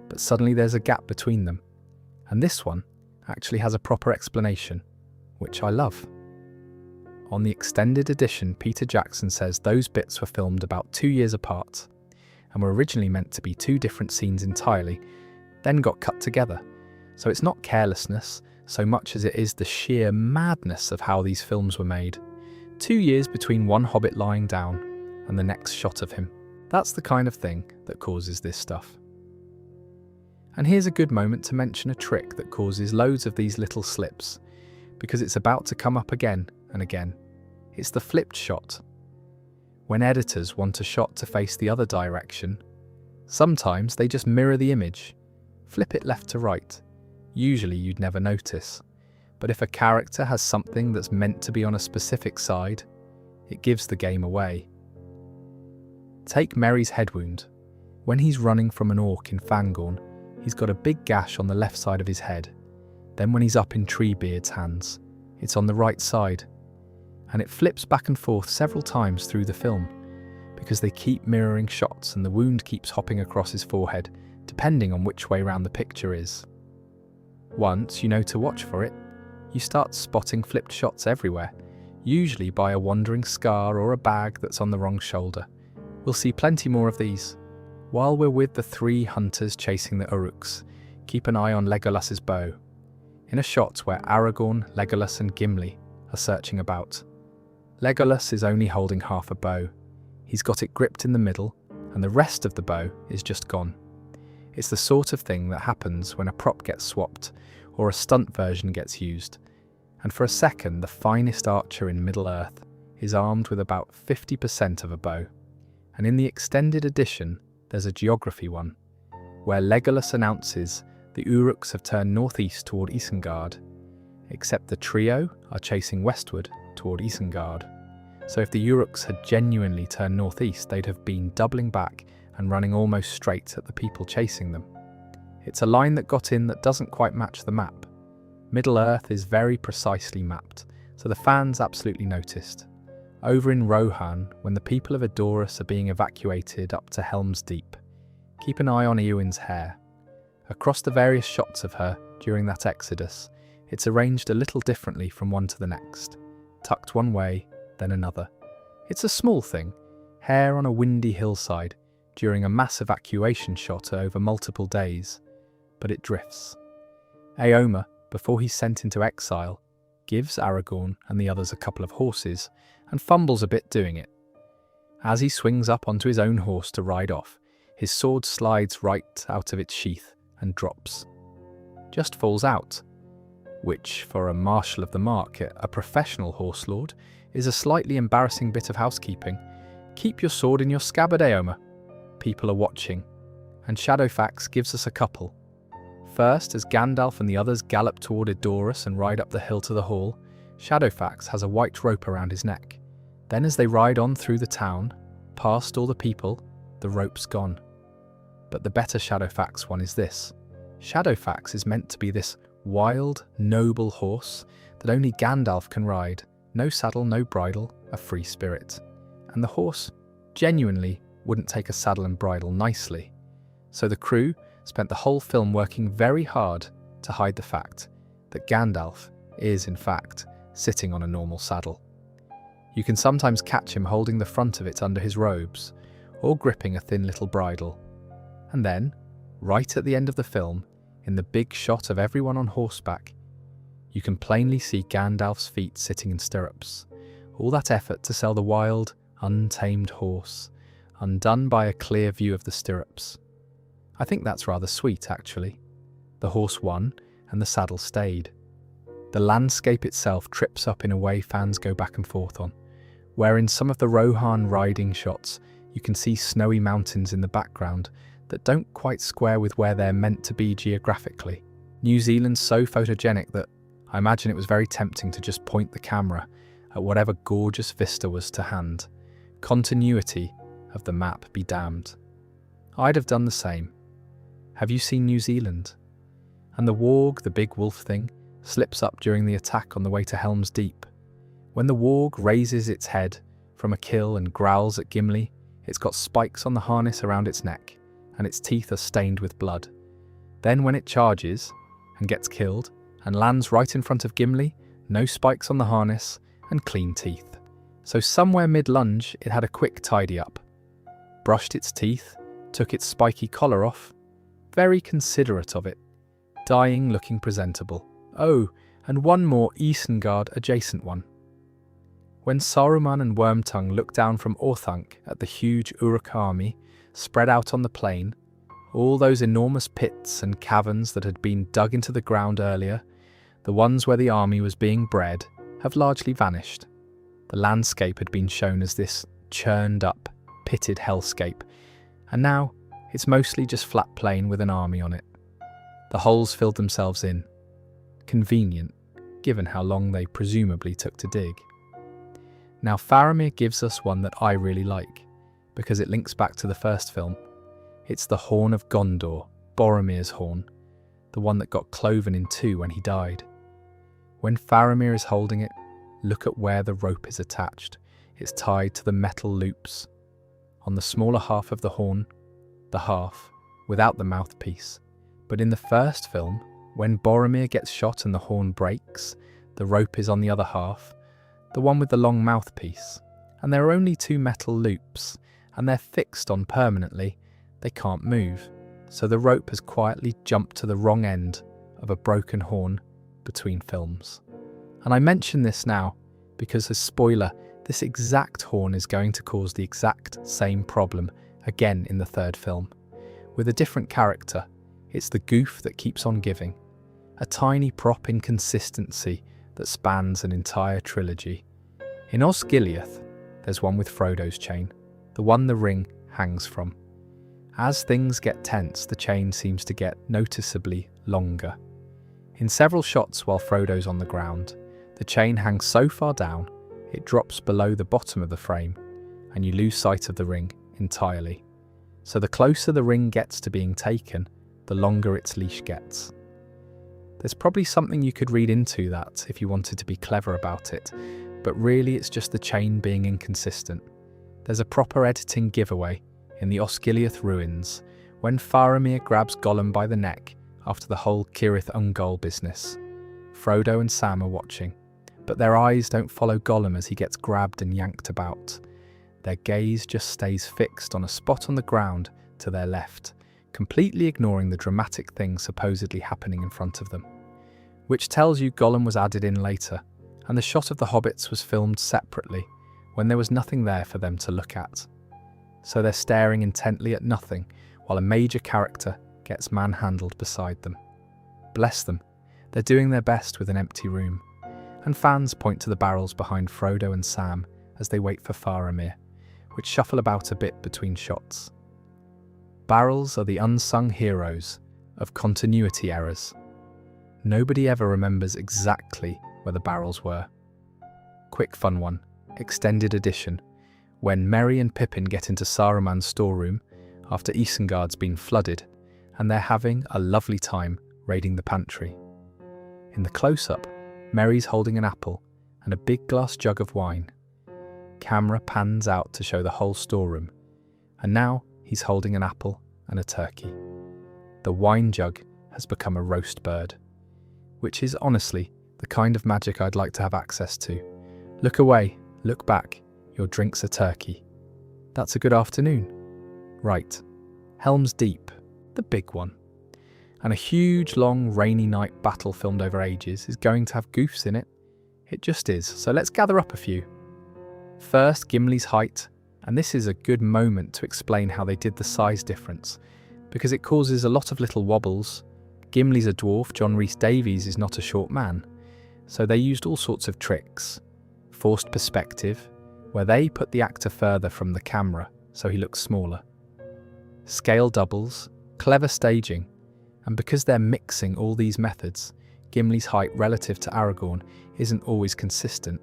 but suddenly there's a gap between them. And this one actually has a proper explanation, which I love. On the extended edition, Peter Jackson says those bits were filmed about 2 years apart and were originally meant to be two different scenes entirely, then got cut together. So it's not carelessness so much as it is the sheer madness of how these films were made. 2 years between one hobbit lying down and the next shot of him. That's the kind of thing that causes this stuff. And here's a good moment to mention a trick that causes loads of these little slips, because it's about to come up again and again. It's the flipped shot. When editors want a shot to face the other direction, sometimes they just mirror the image, flip it left to right. Usually you'd never notice, but if a character has something that's meant to be on a specific side, it gives the game away. Take Merry's head wound. When he's running from an orc in Fangorn, he's got a big gash on the left side of his head. Then when he's up in Treebeard's hands, it's on the right side. And it flips back and forth several times through the film, because they keep mirroring shots and the wound keeps hopping across his forehead, depending on which way round the picture is. Once you know to watch for it, you start spotting flipped shots everywhere, usually by a wandering scar or a bag that's on the wrong shoulder. We'll see plenty more of these. While we're with the 3 hunters chasing the Uruks, keep an eye on Legolas's bow, in a shot where Aragorn, Legolas and Gimli are searching about. Legolas is only holding half a bow. He's got it gripped in the middle, and the rest of the bow is just gone. It's the sort of thing that happens when a prop gets swapped or a stunt version gets used, and for a second the finest archer in Middle-earth is armed with about 50% of a bow. And in the extended edition, there's a geography one, where Legolas announces the Uruks have turned northeast toward Isengard, except the trio are chasing westward toward Isengard. So if the Uruks had genuinely turned northeast, they'd have been doubling back and running almost straight at the people chasing them. It's a line that got in that doesn't quite match the map. Middle-earth is very precisely mapped, so the fans absolutely noticed. Over in Rohan, when the people of Edoras are being evacuated up to Helm's Deep, keep an eye on Eowyn's hair. Across the various shots of her during that exodus, it's arranged a little differently from one to the next, tucked one way, then another. It's a small thing, hair on a windy hillside during a mass evacuation shot over multiple days, but it drifts. Éomer, before he's sent into exile, gives Aragorn and the others a couple of horses and fumbles a bit doing it. As he swings up onto his own horse to ride off, his sword slides right out of its sheath and drops. Just falls out, which, for a marshal of the market, a professional horse lord, is a slightly embarrassing bit of housekeeping. Keep your sword in your scabbard, Éomer. People are watching, and Shadowfax gives us a couple. First, as Gandalf and the others gallop toward Edoras and ride up the hill to the hall, Shadowfax has a white rope around his neck. Then as they ride on through the town, past all the people, the rope's gone. But the better Shadowfax one is this. Shadowfax is meant to be this wild, noble horse that only Gandalf can ride. No saddle, no bridle, a free spirit. And the horse genuinely wouldn't take a saddle and bridle nicely. So the crew spent the whole film working very hard to hide the fact that Gandalf is, in fact, sitting on a normal saddle. You can sometimes catch him holding the front of it under his robes, or gripping a thin little bridle. And then, right at the end of the film, in the big shot of everyone on horseback, you can plainly see Gandalf's feet sitting in stirrups. All that effort to sell the wild, untamed horse, undone by a clear view of the stirrups. I think that's rather sweet, actually. The horse won, and the saddle stayed. The landscape itself trips up in a way fans go back and forth on, where in some of the Rohan riding shots, you can see snowy mountains in the background that don't quite square with where they're meant to be geographically. New Zealand's so photogenic that I imagine it was very tempting to just point the camera at whatever gorgeous vista was to hand. Continuity of the map be damned. I'd have done the same. Have you seen New Zealand? And the warg, the big wolf thing, slips up during the attack on the way to Helm's Deep. When the warg raises its head from a kill and growls at Gimli, it's got spikes on the harness around its neck, and its teeth are stained with blood. Then when it charges, and gets killed, and lands right in front of Gimli, no spikes on the harness, and clean teeth. So somewhere mid-lunge, it had a quick tidy up. Brushed its teeth, took its spiky collar off. Very considerate of it. Dying looking presentable. Oh, and one more Isengard adjacent one. When Saruman and Wormtongue look down from Orthanc at the huge Uruk army spread out on the plain, all those enormous pits and caverns that had been dug into the ground earlier, the ones where the army was being bred, have largely vanished. The landscape had been shown as this churned up, pitted hellscape, and now it's mostly just flat plain with an army on it. The holes filled themselves in. Convenient, given how long they presumably took to dig. Now Faramir gives us one that I really like, because it links back to the first film. It's the Horn of Gondor, Boromir's horn, the one that got cloven in two when he died. When Faramir is holding it, look at where the rope is attached. It's tied to the metal loops. On the smaller half of the horn, the half without the mouthpiece. But in the first film, When Boromir gets shot and the horn breaks, the rope is on the other half, the one with the long mouthpiece, and there are only 2 metal loops, and they're fixed on permanently, they can't move, so the rope has quietly jumped to the wrong end of a broken horn between films. And I mention this now because, as spoiler, this exact horn is going to cause the exact same problem again in the 3rd film. With a different character, it's the goof that keeps on giving. A tiny prop inconsistency that spans an entire trilogy. In Osgiliath, there's one with Frodo's chain, the one the ring hangs from. As things get tense, the chain seems to get noticeably longer. In several shots while Frodo's on the ground, the chain hangs so far down, it drops below the bottom of the frame, and you lose sight of the ring entirely. So the closer the ring gets to being taken, the longer its leash gets. There's probably something you could read into that if you wanted to be clever about it, but really it's just the chain being inconsistent. There's a proper editing giveaway in the Osgiliath ruins when Faramir grabs Gollum by the neck after the whole Cirith Ungol business. Frodo and Sam are watching, but their eyes don't follow Gollum as he gets grabbed and yanked about. Their gaze just stays fixed on a spot on the ground to their left, completely ignoring the dramatic thing supposedly happening in front of them. Which tells you Gollum was added in later, and the shot of the hobbits was filmed separately, when there was nothing there for them to look at. So they're staring intently at nothing, while a major character gets manhandled beside them. Bless them, they're doing their best with an empty room, and fans point to the barrels behind Frodo and Sam as they wait for Faramir, which shuffle about a bit between shots. Barrels are the unsung heroes of continuity errors. Nobody ever remembers exactly where the barrels were. Quick fun one, extended edition, when Merry and Pippin get into Saruman's storeroom after Isengard's been flooded, and they're having a lovely time raiding the pantry. In the close-up, Merry's holding an apple and a big glass jug of wine. Camera pans out to show the whole storeroom, and now he's holding an apple and a turkey. The wine jug has become a roast bird, which is honestly the kind of magic I'd like to have access to. Look away, look back, your drink's a turkey. That's a good afternoon. Right, Helm's Deep, the big one. And a huge, long, rainy night battle filmed over ages is going to have goofs in it. It just is, so let's gather up a few. First, Gimli's height, and this is a good moment to explain how they did the size difference, because it causes a lot of little wobbles. Gimli's a dwarf, John Rhys-Davies is not a short man, so they used all sorts of tricks. Forced perspective, where they put the actor further from the camera so he looks smaller. Scale doubles, clever staging, and because they're mixing all these methods, Gimli's height relative to Aragorn isn't always consistent.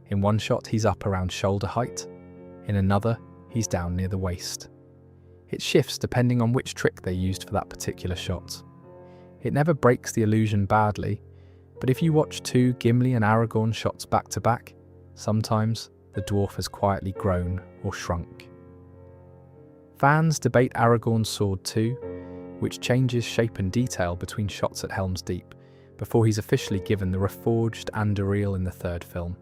In one shot he's up around shoulder height, in another he's down near the waist. It shifts depending on which trick they used for that particular shot. It never breaks the illusion badly, but if you watch 2 Gimli and Aragorn shots back to back, sometimes the dwarf has quietly grown or shrunk. Fans debate Aragorn's sword too, which changes shape and detail between shots at Helm's Deep, before he's officially given the reforged Anduril in the 3rd film.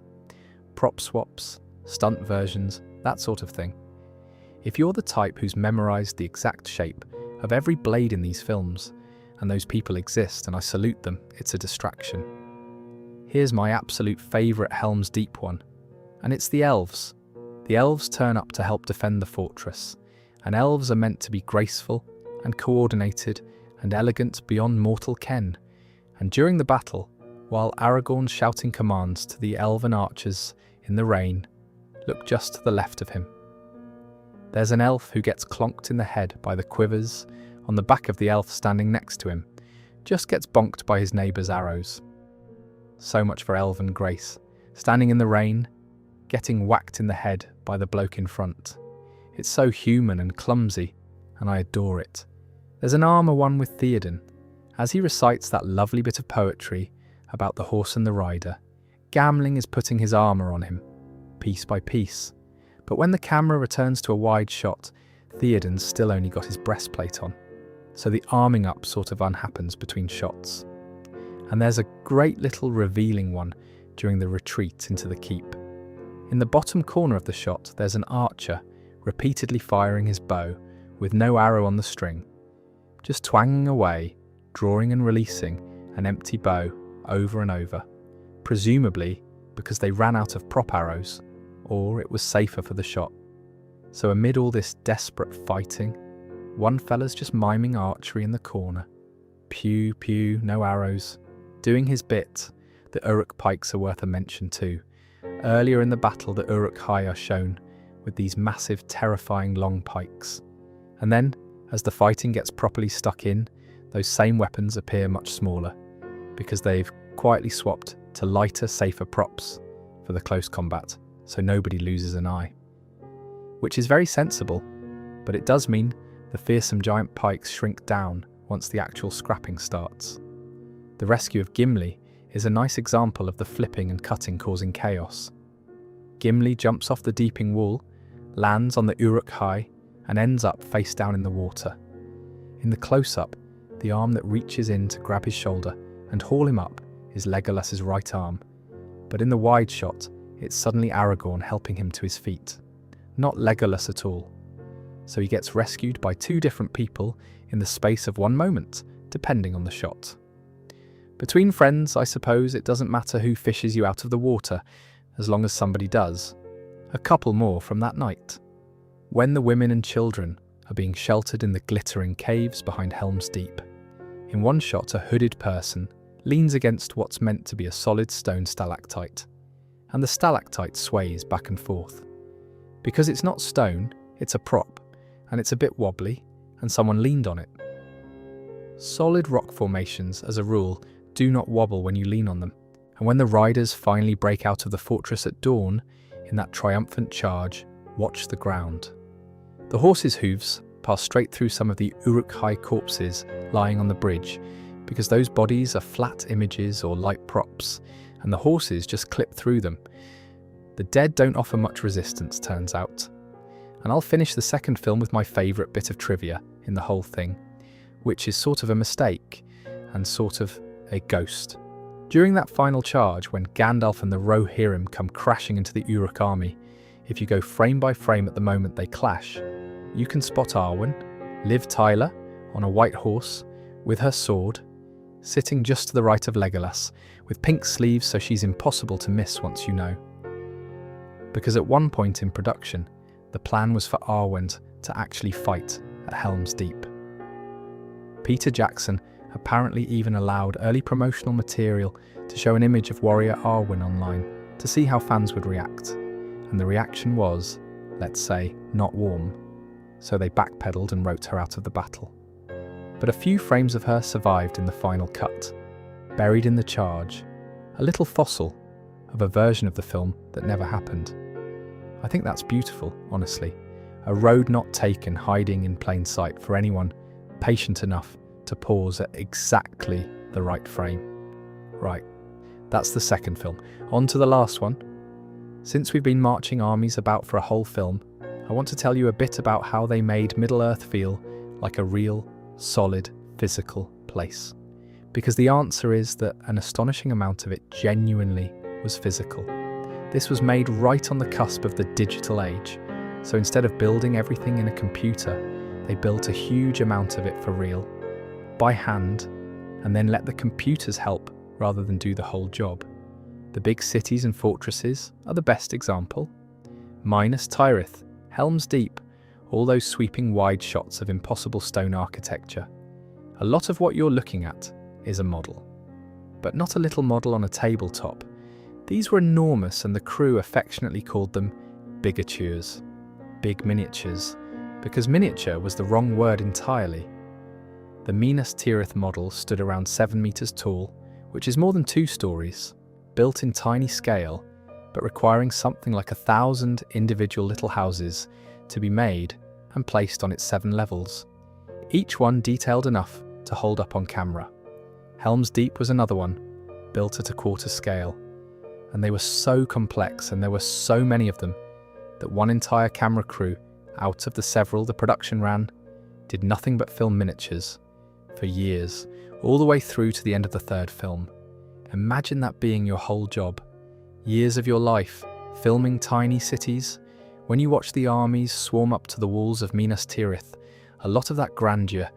Prop swaps, stunt versions, that sort of thing. If you're the type who's memorised the exact shape of every blade in these films, and those people exist and I salute them, it's a distraction. Here's my absolute favourite Helm's Deep one, and it's the elves. The elves turn up to help defend the fortress, and elves are meant to be graceful and coordinated and elegant beyond mortal ken. And during the battle, while Aragorn's shouting commands to the elven archers in the rain, look just to the left of him. There's an elf who gets clonked in the head by the quivers on the back of the elf standing next to him, just gets bonked by his neighbour's arrows. So much for elven grace, standing in the rain, getting whacked in the head by the bloke in front. It's so human and clumsy, and I adore it. There's an armour one with Theoden, as he recites that lovely bit of poetry about the horse and the rider. Gamling is putting his armour on him, piece by piece. But when the camera returns to a wide shot, Theoden's still only got his breastplate on. So the arming up sort of unhappens between shots. And there's a great little revealing one during the retreat into the keep. In the bottom corner of the shot, there's an archer repeatedly firing his bow with no arrow on the string, just twanging away, drawing and releasing an empty bow over and over, presumably because they ran out of prop arrows, or it was safer for the shot. So amid all this desperate fighting, one fella's just miming archery in the corner. Pew, pew, no arrows. Doing his bit. The Uruk pikes are worth a mention too. Earlier in the battle, the Uruk Hai are shown with these massive, terrifying long pikes. And then, as the fighting gets properly stuck in, those same weapons appear much smaller, because they've quietly swapped to lighter, safer props for the close combat, so nobody loses an eye. Which is very sensible, but it does mean the fearsome giant pikes shrink down once the actual scrapping starts. The rescue of Gimli is a nice example of the flipping and cutting causing chaos. Gimli jumps off the deeping wall, lands on the Uruk Hai, and ends up face down in the water. In the close-up, the arm that reaches in to grab his shoulder and haul him up is Legolas's right arm, but in the wide shot, it's suddenly Aragorn helping him to his feet. Not Legolas at all. So he gets rescued by two different people in the space of one moment, depending on the shot. Between friends, I suppose it doesn't matter who fishes you out of the water, as long as somebody does. A couple more from that night. When the women and children are being sheltered in the glittering caves behind Helm's Deep. In one shot, a hooded person leans against what's meant to be a solid stone stalactite, and the stalactite sways back and forth. Because it's not stone, it's a prop, and it's a bit wobbly, and someone leaned on it. Solid rock formations, as a rule, do not wobble when you lean on them, and when the riders finally break out of the fortress at dawn, in that triumphant charge, watch the ground. The horses' hooves pass straight through some of the Uruk Hai corpses lying on the bridge, because those bodies are flat images or light props, and the horses just clip through them. The dead don't offer much resistance, turns out. And I'll finish the second film with my favourite bit of trivia in the whole thing, which is sort of a mistake, and sort of a ghost. During that final charge, when Gandalf and the Rohirrim come crashing into the Uruk army, if you go frame by frame at the moment they clash, you can spot Arwen, Liv Tyler, on a white horse, with her sword, sitting just to the right of Legolas, with pink sleeves so she's impossible to miss once you know. Because at one point in production, the plan was for Arwen to actually fight at Helm's Deep. Peter Jackson apparently even allowed early promotional material to show an image of warrior Arwen online to see how fans would react, and the reaction was, let's say, not warm, so they backpedaled and wrote her out of the battle. But a few frames of her survived in the final cut, buried in the charge, a little fossil of a version of the film that never happened. I think that's beautiful, honestly, a road not taken hiding in plain sight for anyone patient enough to pause at exactly the right frame. Right, that's the second film. On to the last one. Since we've been marching armies about for a whole film, I want to tell you a bit about how they made Middle-earth feel like a real, solid, physical place. Because the answer is that an astonishing amount of it genuinely was physical. This was made right on the cusp of the digital age, so instead of building everything in a computer, they built a huge amount of it for real, by hand, and then let the computers help rather than do the whole job. The big cities and fortresses are the best example. Minas Tirith, Helm's Deep, all those sweeping wide shots of impossible stone architecture. A lot of what you're looking at is a model. But not a little model on a tabletop. These were enormous, and the crew affectionately called them bigatures, big miniatures, because miniature was the wrong word entirely. The Minas Tirith model stood around 7 meters tall, which is more than 2 stories, built in tiny scale, but requiring something like 1,000 individual little houses to be made and placed on its 7 levels, each one detailed enough to hold up on camera. Helm's Deep was another one, built at a quarter scale, and they were so complex and there were so many of them that one entire camera crew, out of the several the production ran, did nothing but film miniatures for years, all the way through to the end of the third film. Imagine that being your whole job. Years of your life, filming tiny cities. When you watch the armies swarm up to the walls of Minas Tirith, a lot of that grandeur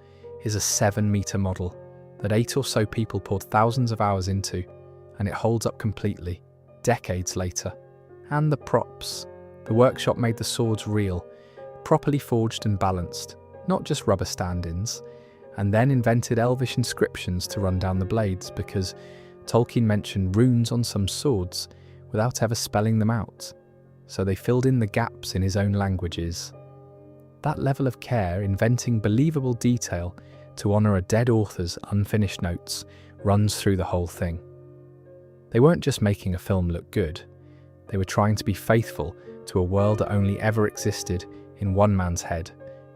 is a 7-metre model that 8 or so people poured thousands of hours into, and it holds up completely, decades later. And the props. The workshop made the swords real, properly forged and balanced, not just rubber stand-ins, and then invented elvish inscriptions to run down the blades because Tolkien mentioned runes on some swords without ever spelling them out, so they filled in the gaps in his own languages. That level of care, inventing believable detail to honour a dead author's unfinished notes, runs through the whole thing. They weren't just making a film look good, they were trying to be faithful to a world that only ever existed in one man's head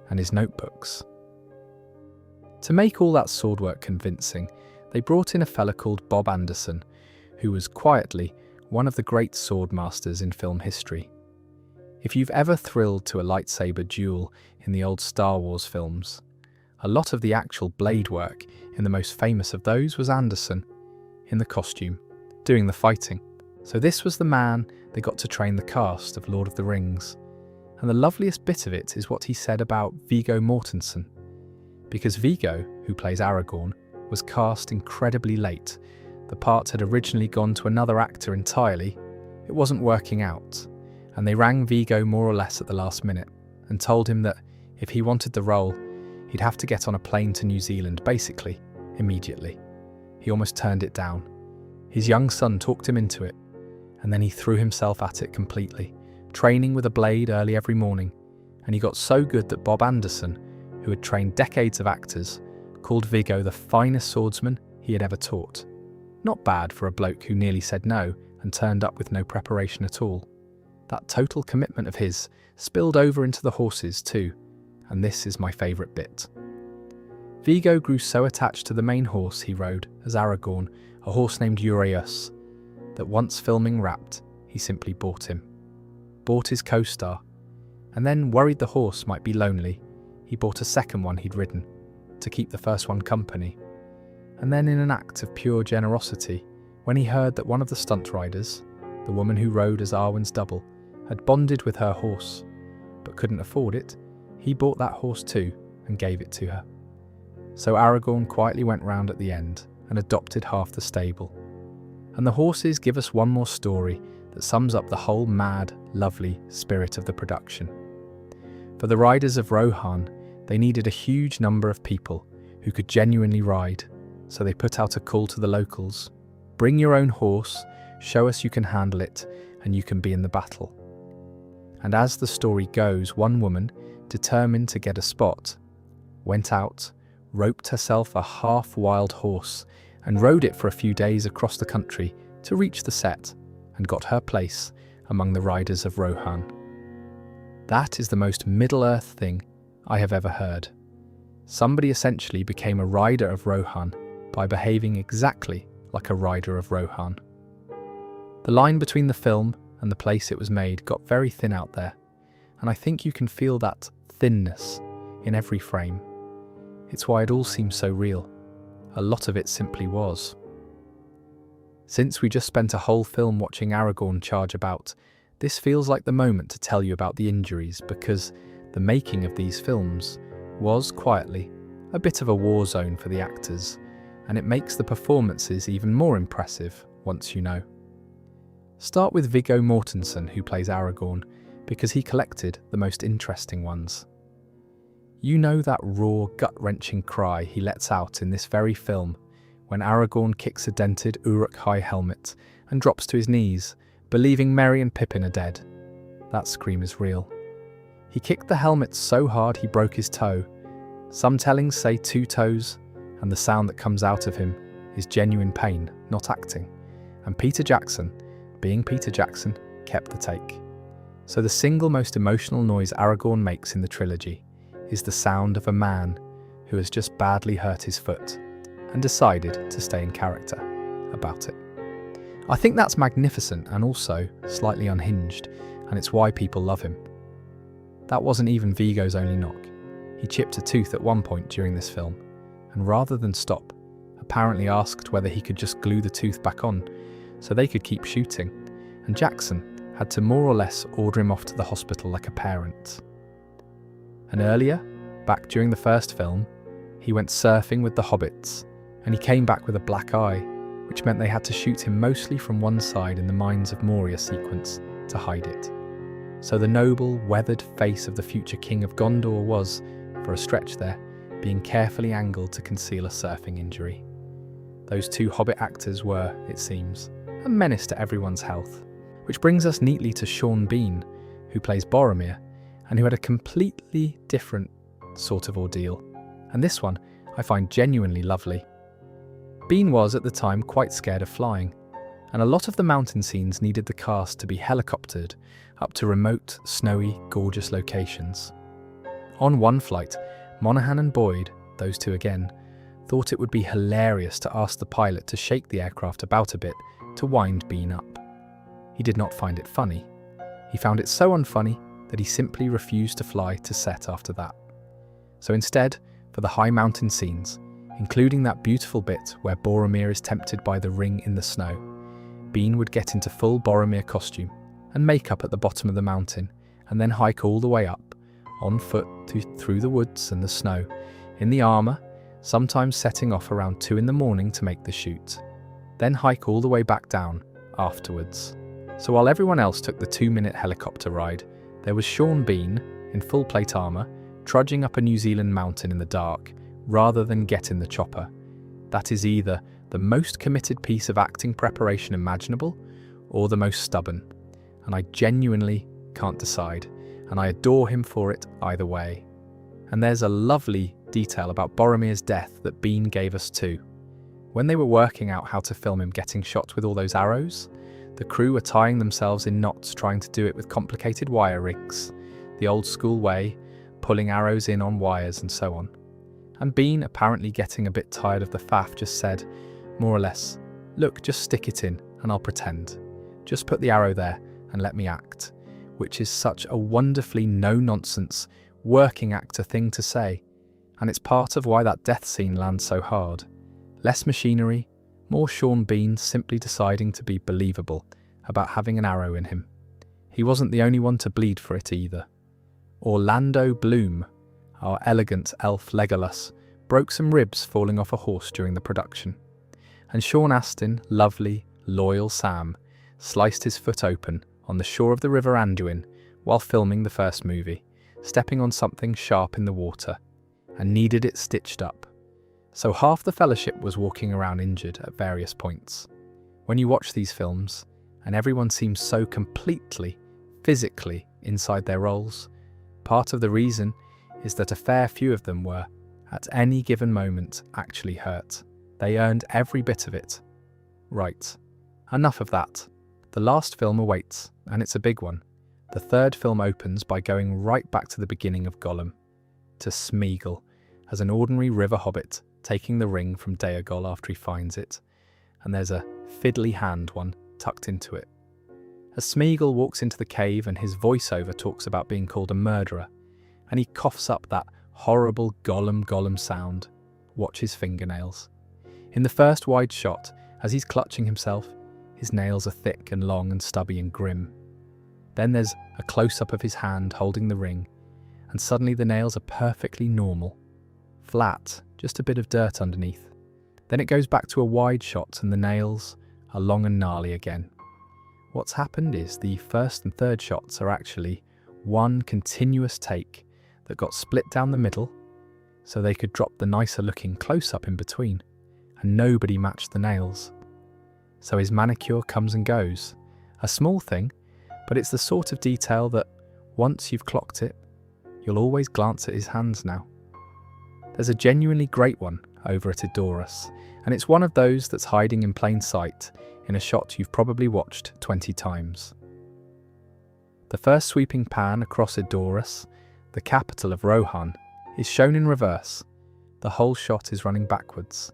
and his notebooks. To make all that swordwork convincing, they brought in a fella called Bob Anderson, who was quietly one of the great sword masters in film history. If you've ever thrilled to a lightsaber duel in the old Star Wars films, a lot of the actual blade work in the most famous of those was Anderson, in the costume, doing the fighting. So this was the man that got to train the cast of Lord of the Rings. And the loveliest bit of it is what he said about Viggo Mortensen. Because Viggo, who plays Aragorn, was cast incredibly late. The part had originally gone to another actor entirely. It wasn't working out. And they rang Viggo more or less at the last minute and told him that if he wanted the role, he'd have to get on a plane to New Zealand, basically, immediately. He almost turned it down. His young son talked him into it, and then he threw himself at it completely, training with a blade early every morning, and he got so good that Bob Anderson, who had trained decades of actors, called Viggo the finest swordsman he had ever taught. Not bad for a bloke who nearly said no and turned up with no preparation at all. That total commitment of his spilled over into the horses too, and this is my favourite bit. Viggo grew so attached to the main horse he rode as Aragorn, a horse named Uraeus, that once filming wrapped, he simply bought him. Bought his co-star, and then worried the horse might be lonely, he bought a second one he'd ridden, to keep the first one company. And then in an act of pure generosity, when he heard that one of the stunt riders, the woman who rode as Arwen's double, had bonded with her horse, but couldn't afford it, he bought that horse too and gave it to her. So Aragorn quietly went round at the end and adopted half the stable. And the horses give us one more story that sums up the whole mad, lovely spirit of the production. For the riders of Rohan, they needed a huge number of people who could genuinely ride, so they put out a call to the locals. Bring your own horse, show us you can handle it, and you can be in the battle. And as the story goes, one woman, determined to get a spot, went out, roped herself a half-wild horse, and rode it for a few days across the country to reach the set, and got her place among the riders of Rohan. That is the most Middle-earth thing I have ever heard. Somebody essentially became a rider of Rohan by behaving exactly like a rider of Rohan. The line between the film and the place it was made got very thin out there, and I think you can feel that thinness in every frame. It's why it all seems so real. A lot of it simply was. Since we just spent a whole film watching Aragorn charge about, this feels like the moment to tell you about the injuries, because the making of these films was, quietly, a bit of a war zone for the actors, and it makes the performances even more impressive once you know. Start with Viggo Mortensen, who plays Aragorn, because he collected the most interesting ones. You know that raw, gut-wrenching cry he lets out in this very film when Aragorn kicks a dented Uruk-hai helmet and drops to his knees, believing Merry and Pippin are dead. That scream is real. He kicked the helmet so hard he broke his toe. Some tellings say 2 toes, and the sound that comes out of him is genuine pain, not acting. And Peter Jackson, being Peter Jackson, kept the take. So the single most emotional noise Aragorn makes in the trilogy is the sound of a man who has just badly hurt his foot and decided to stay in character about it. I think that's magnificent and also slightly unhinged, and it's why people love him. That wasn't even Viggo's only knock. He chipped a tooth at one point during this film, and rather than stop, a apparently asked whether he could just glue the tooth back on so they could keep shooting, and Jackson had to more or less order him off to the hospital like a parent. And earlier, back during the first film, he went surfing with the hobbits, and he came back with a black eye, which meant they had to shoot him mostly from one side in the Mines of Moria sequence to hide it. So the noble, weathered face of the future King of Gondor was, for a stretch there, being carefully angled to conceal a surfing injury. Those two hobbit actors were, it seems, a menace to everyone's health. Which brings us neatly to Sean Bean, who plays Boromir, and who had a completely different sort of ordeal. And this one I find genuinely lovely. Bean was, at the time, quite scared of flying, and a lot of the mountain scenes needed the cast to be helicoptered up to remote, snowy, gorgeous locations. On one flight, Monaghan and Boyd, those two again, thought it would be hilarious to ask the pilot to shake the aircraft about a bit to wind Bean up. He did not find it funny. He found it so unfunny that he simply refused to fly to set after that. So instead, for the high mountain scenes, including that beautiful bit where Boromir is tempted by the ring in the snow, Bean would get into full Boromir costume and makeup at the bottom of the mountain, and then hike all the way up, on foot through the woods and the snow, in the armour, sometimes setting off around 2 a.m. to make the shoot, then hike all the way back down afterwards. So while everyone else took the 2-minute helicopter ride, there was Sean Bean, in full plate armour, trudging up a New Zealand mountain in the dark, rather than get in the chopper. That is either the most committed piece of acting preparation imaginable, or the most stubborn, and I genuinely can't decide, and I adore him for it either way. And there's a lovely detail about Boromir's death that Bean gave us too. When they were working out how to film him getting shot with all those arrows, the crew were tying themselves in knots trying to do it with complicated wire rigs, the old school way, pulling arrows in on wires and so on. And Bean, apparently getting a bit tired of the faff, just said, more or less, "Look, just stick it in and I'll pretend. Just put the arrow there and let me act," which is such a wonderfully no-nonsense, working actor thing to say, and it's part of why that death scene lands so hard. Less machinery, more Sean Bean simply deciding to be believable about having an arrow in him. He wasn't the only one to bleed for it either. Orlando Bloom, our elegant elf Legolas, broke some ribs falling off a horse during the production. And Sean Astin, lovely, loyal Sam, sliced his foot open on the shore of the River Anduin while filming the first movie, stepping on something sharp in the water, and needed it stitched up. So half the fellowship was walking around injured at various points. When you watch these films, and everyone seems so completely, physically inside their roles, part of the reason is that a fair few of them were, at any given moment, actually hurt. They earned every bit of it. Right. Enough of that. The last film awaits, and it's a big one. The third film opens by going right back to the beginning of Gollum, to Smeagol, as an ordinary river hobbit, taking the ring from Daegol after he finds it, and there's a fiddly hand one tucked into it. As Smeagol walks into the cave and his voiceover talks about being called a murderer, and he coughs up that horrible Gollum sound, watch his fingernails. In the first wide shot, as he's clutching himself, his nails are thick and long and stubby and grim. Then there's a close-up of his hand holding the ring, and suddenly the nails are perfectly normal. Flat, just a bit of dirt underneath. Then it goes back to a wide shot and the nails are long and gnarly again. What's happened is the first and third shots are actually one continuous take that got split down the middle so they could drop the nicer looking close-up in between, and nobody matched the nails. So his manicure comes and goes. A small thing, but it's the sort of detail that, once you've clocked it, you'll always glance at his hands now. There's a genuinely great one over at Edoras, and it's one of those that's hiding in plain sight in a shot you've probably watched 20 times. The first sweeping pan across Edoras, the capital of Rohan, is shown in reverse. The whole shot is running backwards,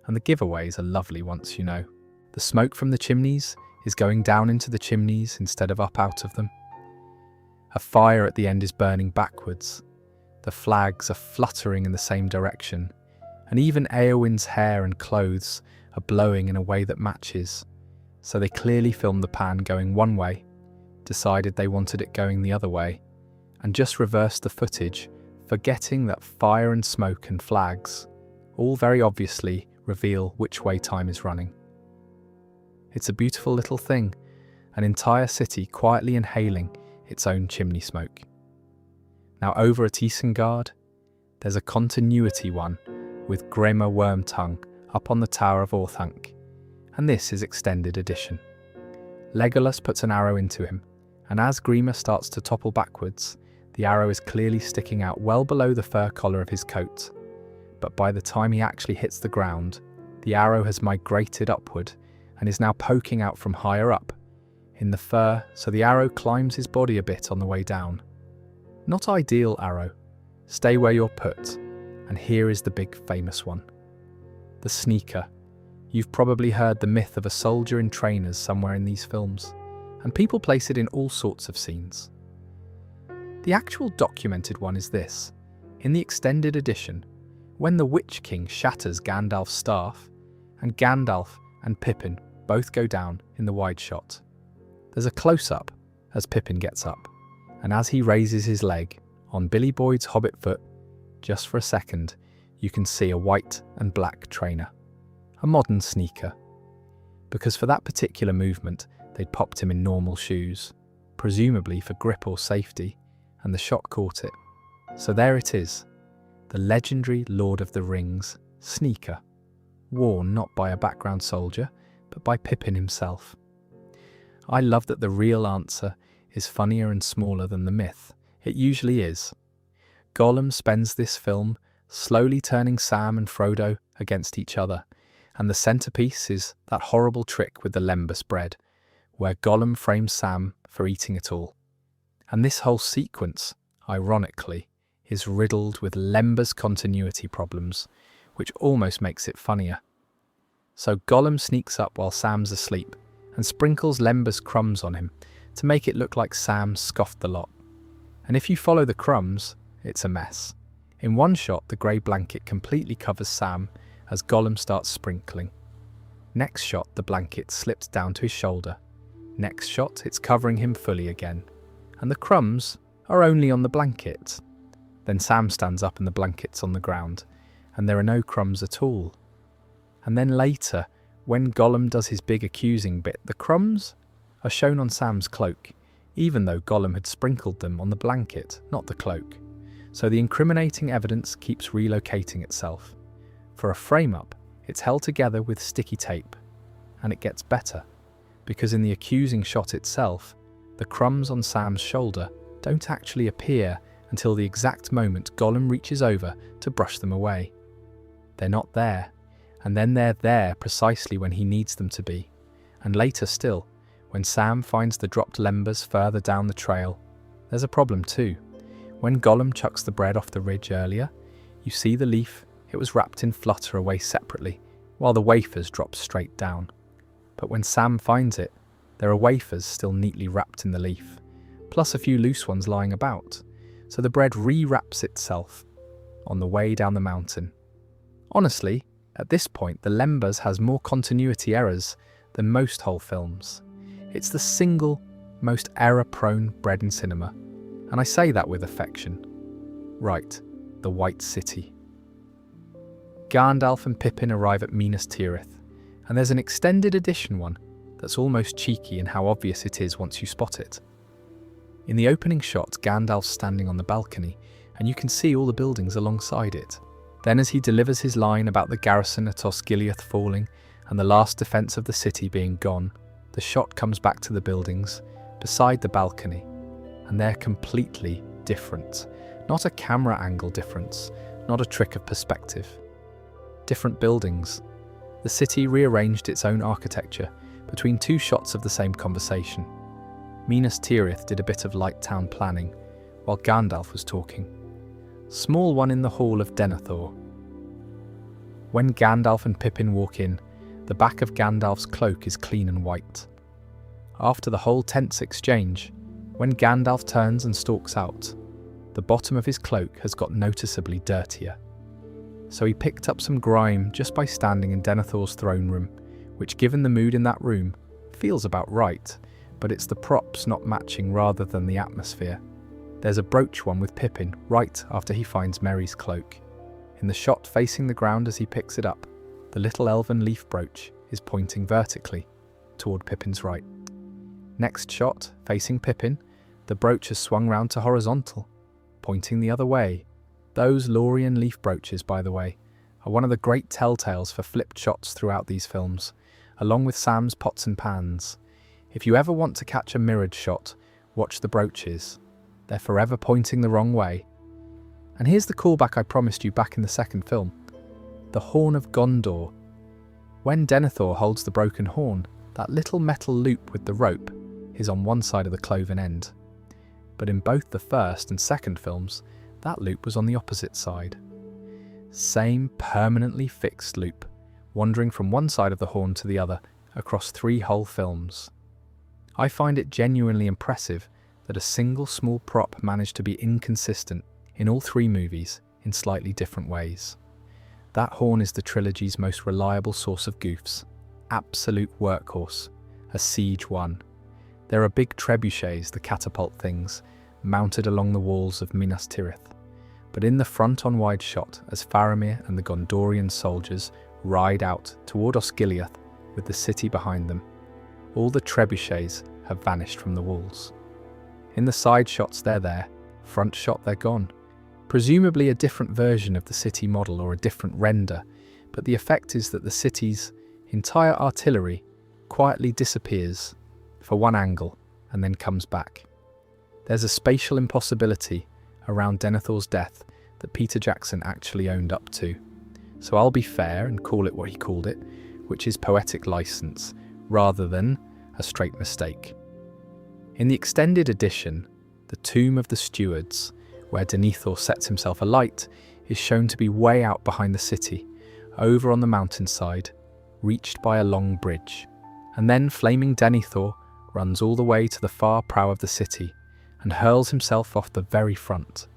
and the giveaways are lovely once you know. The smoke from the chimneys is going down into the chimneys instead of up out of them. A fire at the end is burning backwards. The flags are fluttering in the same direction, and even Éowyn's hair and clothes are blowing in a way that matches. So they clearly filmed the pan going one way, decided they wanted it going the other way, and just reversed the footage, forgetting that fire and smoke and flags all very obviously reveal which way time is running. It's a beautiful little thing, an entire city quietly inhaling its own chimney smoke. Now over at Isengard, there's a continuity one with Grima Wormtongue up on the Tower of Orthanc, and this is extended edition. Legolas puts an arrow into him, and as Grima starts to topple backwards, the arrow is clearly sticking out well below the fur collar of his coat. But by the time he actually hits the ground, the arrow has migrated upward and is now poking out from higher up in the fur, so the arrow climbs his body a bit on the way down. Not ideal, arrow. Stay where you're put. And here is the big famous one. The sneaker. You've probably heard the myth of a soldier in trainers somewhere in these films, and people place it in all sorts of scenes. The actual documented one is this. In the extended edition, when the Witch King shatters Gandalf's staff, and Gandalf and Pippin both go down in the wide shot. There's a close-up as Pippin gets up, and as he raises his leg on Billy Boyd's hobbit foot, just for a second, you can see a white and black trainer, a modern sneaker. Because for that particular movement, they'd popped him in normal shoes, presumably for grip or safety, and the shot caught it. So there it is, the legendary Lord of the Rings sneaker, worn not by a background soldier, but by Pippin himself. I love that the real answer is funnier and smaller than the myth. It usually is. Gollum spends this film slowly turning Sam and Frodo against each other, and the centerpiece is that horrible trick with the lembas bread, where Gollum frames Sam for eating it all. And this whole sequence, ironically, is riddled with lembas continuity problems, which almost makes it funnier. So Gollum sneaks up while Sam's asleep and sprinkles lembas crumbs on him to make it look like Sam scoffed the lot. And if you follow the crumbs, it's a mess. In one shot, the grey blanket completely covers Sam as Gollum starts sprinkling. Next shot, the blanket slips down to his shoulder. Next shot, it's covering him fully again. And the crumbs are only on the blanket. Then Sam stands up and the blanket's on the ground, and there are no crumbs at all. And then later, when Gollum does his big accusing bit, the crumbs are shown on Sam's cloak, even though Gollum had sprinkled them on the blanket, not the cloak. So the incriminating evidence keeps relocating itself. For a frame-up, it's held together with sticky tape, and it gets better, because in the accusing shot itself, the crumbs on Sam's shoulder don't actually appear until the exact moment Gollum reaches over to brush them away. They're not there, and then they're there precisely when he needs them to be. And later still, when Sam finds the dropped lembas further down the trail, there's a problem too. When Gollum chucks the bread off the ridge earlier, you see the leaf, it was wrapped in flutter away separately, while the wafers drop straight down. But when Sam finds it, there are wafers still neatly wrapped in the leaf, plus a few loose ones lying about, so the bread re-wraps itself on the way down the mountain. Honestly, at this point, the lembas has more continuity errors than most whole films. It's the single most error-prone bread in cinema, and I say that with affection. Right, the White City. Gandalf and Pippin arrive at Minas Tirith, and there's an extended edition one that's almost cheeky in how obvious it is once you spot it. In the opening shot, Gandalf's standing on the balcony, and you can see all the buildings alongside it. Then as he delivers his line about the garrison at Osgiliath falling and the last defence of the city being gone, the shot comes back to the buildings beside the balcony, and they're completely different. Not a camera angle difference, not a trick of perspective. Different buildings. The city rearranged its own architecture between two shots of the same conversation. Minas Tirith did a bit of light town planning while Gandalf was talking. Small one in the hall of Denethor. When Gandalf and Pippin walk in, the back of Gandalf's cloak is clean and white. After the whole tense exchange, when Gandalf turns and stalks out, the bottom of his cloak has got noticeably dirtier. So he picked up some grime just by standing in Denethor's throne room, which, given the mood in that room, feels about right, but it's the props not matching rather than the atmosphere. There's a brooch one with Pippin right after he finds Merry's cloak. In the shot facing the ground as he picks it up, the little elven leaf brooch is pointing vertically toward Pippin's right. Next shot, facing Pippin, the brooch has swung round to horizontal, pointing the other way. Those Lorien leaf brooches, by the way, are one of the great telltales for flipped shots throughout these films, along with Sam's pots and pans. If you ever want to catch a mirrored shot, watch the brooches. They're forever pointing the wrong way. And here's the callback I promised you back in the second film. The Horn of Gondor. When Denethor holds the broken horn, that little metal loop with the rope is on one side of the cloven end. But in both the first and second films, that loop was on the opposite side. Same permanently fixed loop, wandering from one side of the horn to the other across 3 whole films. I find it genuinely impressive that a single small prop managed to be inconsistent in all 3 movies in slightly different ways. That horn is the trilogy's most reliable source of goofs. Absolute workhorse. A siege one. There are big trebuchets, the catapult things, mounted along the walls of Minas Tirith. But in the front on wide shot, as Faramir and the Gondorian soldiers ride out toward Osgiliath with the city behind them, all the trebuchets have vanished from the walls. In the side shots they're there, front shot they're gone. Presumably a different version of the city model or a different render, but the effect is that the city's entire artillery quietly disappears for one angle and then comes back. There's a spatial impossibility around Denethor's death that Peter Jackson actually owned up to. So I'll be fair and call it what he called it, which is poetic license, rather than a straight mistake. In the extended edition, the Tomb of the Stewards, where Denethor sets himself alight, is shown to be way out behind the city, over on the mountainside, reached by a long bridge. And then flaming Denethor runs all the way to the far prow of the city and hurls himself off the very front.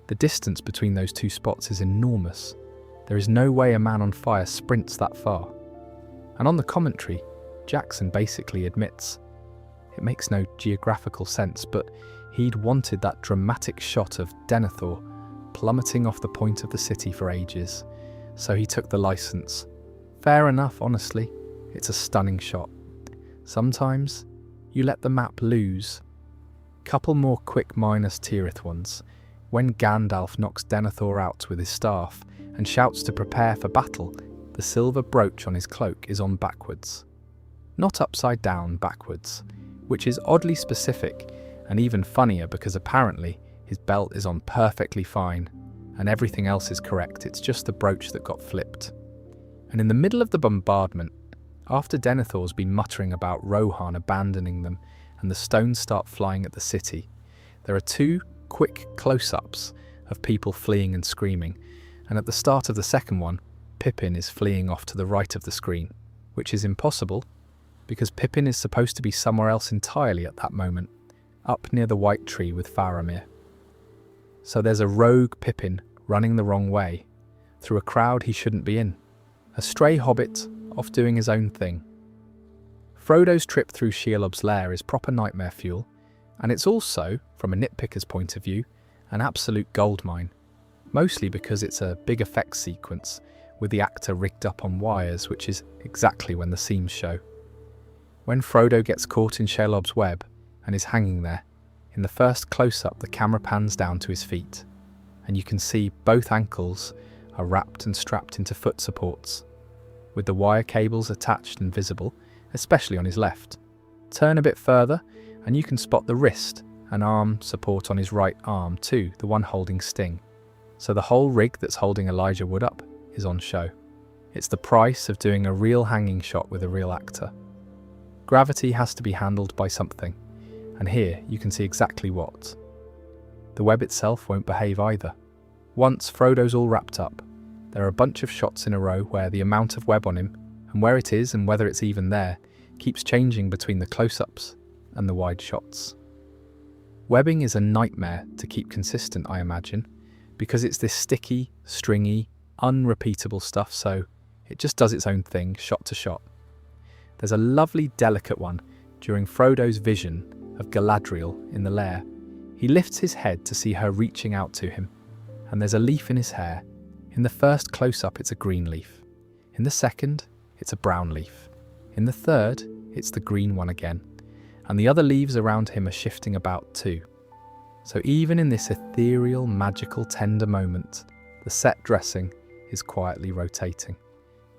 The distance between those 2 spots is enormous. There is no way a man on fire sprints that far. And on the commentary, Jackson basically admits it makes no geographical sense, but he'd wanted that dramatic shot of Denethor plummeting off the point of the city for ages, so he took the license. Fair enough, honestly. It's a stunning shot. Sometimes you let the map lose. Couple more quick Minas Tirith ones. When Gandalf knocks Denethor out with his staff and shouts to prepare for battle, the silver brooch on his cloak is on backwards. Not upside down, backwards, which is oddly specific and even funnier because apparently his belt is on perfectly fine and everything else is correct. It's just the brooch that got flipped. And in the middle of the bombardment, after Denethor's been muttering about Rohan abandoning them and the stones start flying at the city, there are 2 quick close-ups of people fleeing and screaming, and at the start of the second one, Pippin is fleeing off to the right of the screen, which is impossible because Pippin is supposed to be somewhere else entirely at that moment, up near the White Tree with Faramir. So there's a rogue Pippin running the wrong way, through a crowd he shouldn't be in. A stray hobbit off doing his own thing. Frodo's trip through Shelob's lair is proper nightmare fuel, and it's also, from a nitpicker's point of view, an absolute goldmine, mostly because it's a big effects sequence with the actor rigged up on wires, which is exactly when the seams show. When Frodo gets caught in Shelob's web and is hanging there, in the first close-up the camera pans down to his feet, and you can see both ankles are wrapped and strapped into foot supports, with the wire cables attached and visible, especially on his left. Turn a bit further and you can spot the wrist and arm support on his right arm too, the one holding Sting. So the whole rig that's holding Elijah Wood up is on show. It's the price of doing a real hanging shot with a real actor. Gravity has to be handled by something, and here you can see exactly what. The web itself won't behave either. Once Frodo's all wrapped up, there are a bunch of shots in a row where the amount of web on him, and where it is and whether it's even there, keeps changing between the close-ups and the wide shots. Webbing is a nightmare to keep consistent, I imagine, because it's this sticky, stringy, unrepeatable stuff, so it just does its own thing, shot to shot. There's a lovely, delicate one during Frodo's vision of Galadriel in the lair. He lifts his head to see her reaching out to him, and there's a leaf in his hair. In the first close-up, it's a green leaf. In the second, it's a brown leaf. In the third, it's the green one again. And the other leaves around him are shifting about too. So even in this ethereal, magical, tender moment, the set dressing is quietly rotating.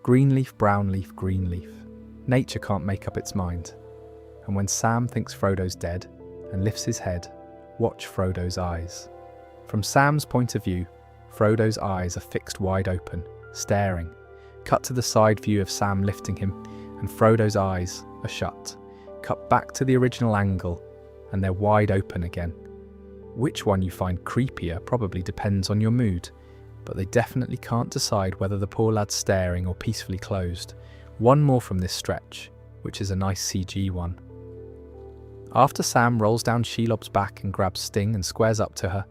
Green leaf, brown leaf, green leaf. Nature can't make up its mind. And when Sam thinks Frodo's dead and lifts his head, watch Frodo's eyes. From Sam's point of view, Frodo's eyes are fixed wide open, staring. Cut to the side view of Sam lifting him, and Frodo's eyes are shut. Cut back to the original angle, and they're wide open again. Which one you find creepier probably depends on your mood, but they definitely can't decide whether the poor lad's staring or peacefully closed. One more from this stretch, which is a nice CG one. After Sam rolls down Shelob's back and grabs Sting and squares up to her,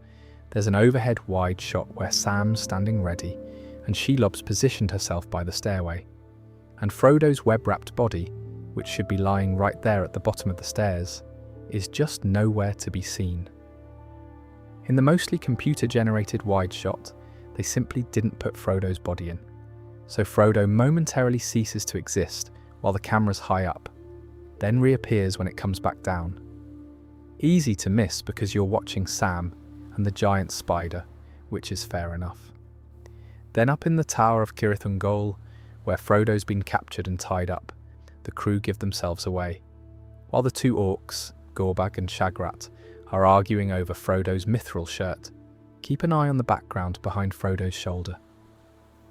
there's an overhead wide shot where Sam's standing ready, and Shelob's positioned herself by the stairway. And Frodo's web-wrapped body, which should be lying right there at the bottom of the stairs, is just nowhere to be seen. In the mostly computer-generated wide shot, they simply didn't put Frodo's body in. So Frodo momentarily ceases to exist while the camera's high up, then reappears when it comes back down. Easy to miss because you're watching Sam and the giant spider, which is fair enough. Then up in the Tower of Cirith Ungol, where Frodo's been captured and tied up, the crew give themselves away, while the two orcs, Gorbag and Shagrat, are arguing over Frodo's mithril shirt. Keep an eye on the background behind Frodo's shoulder.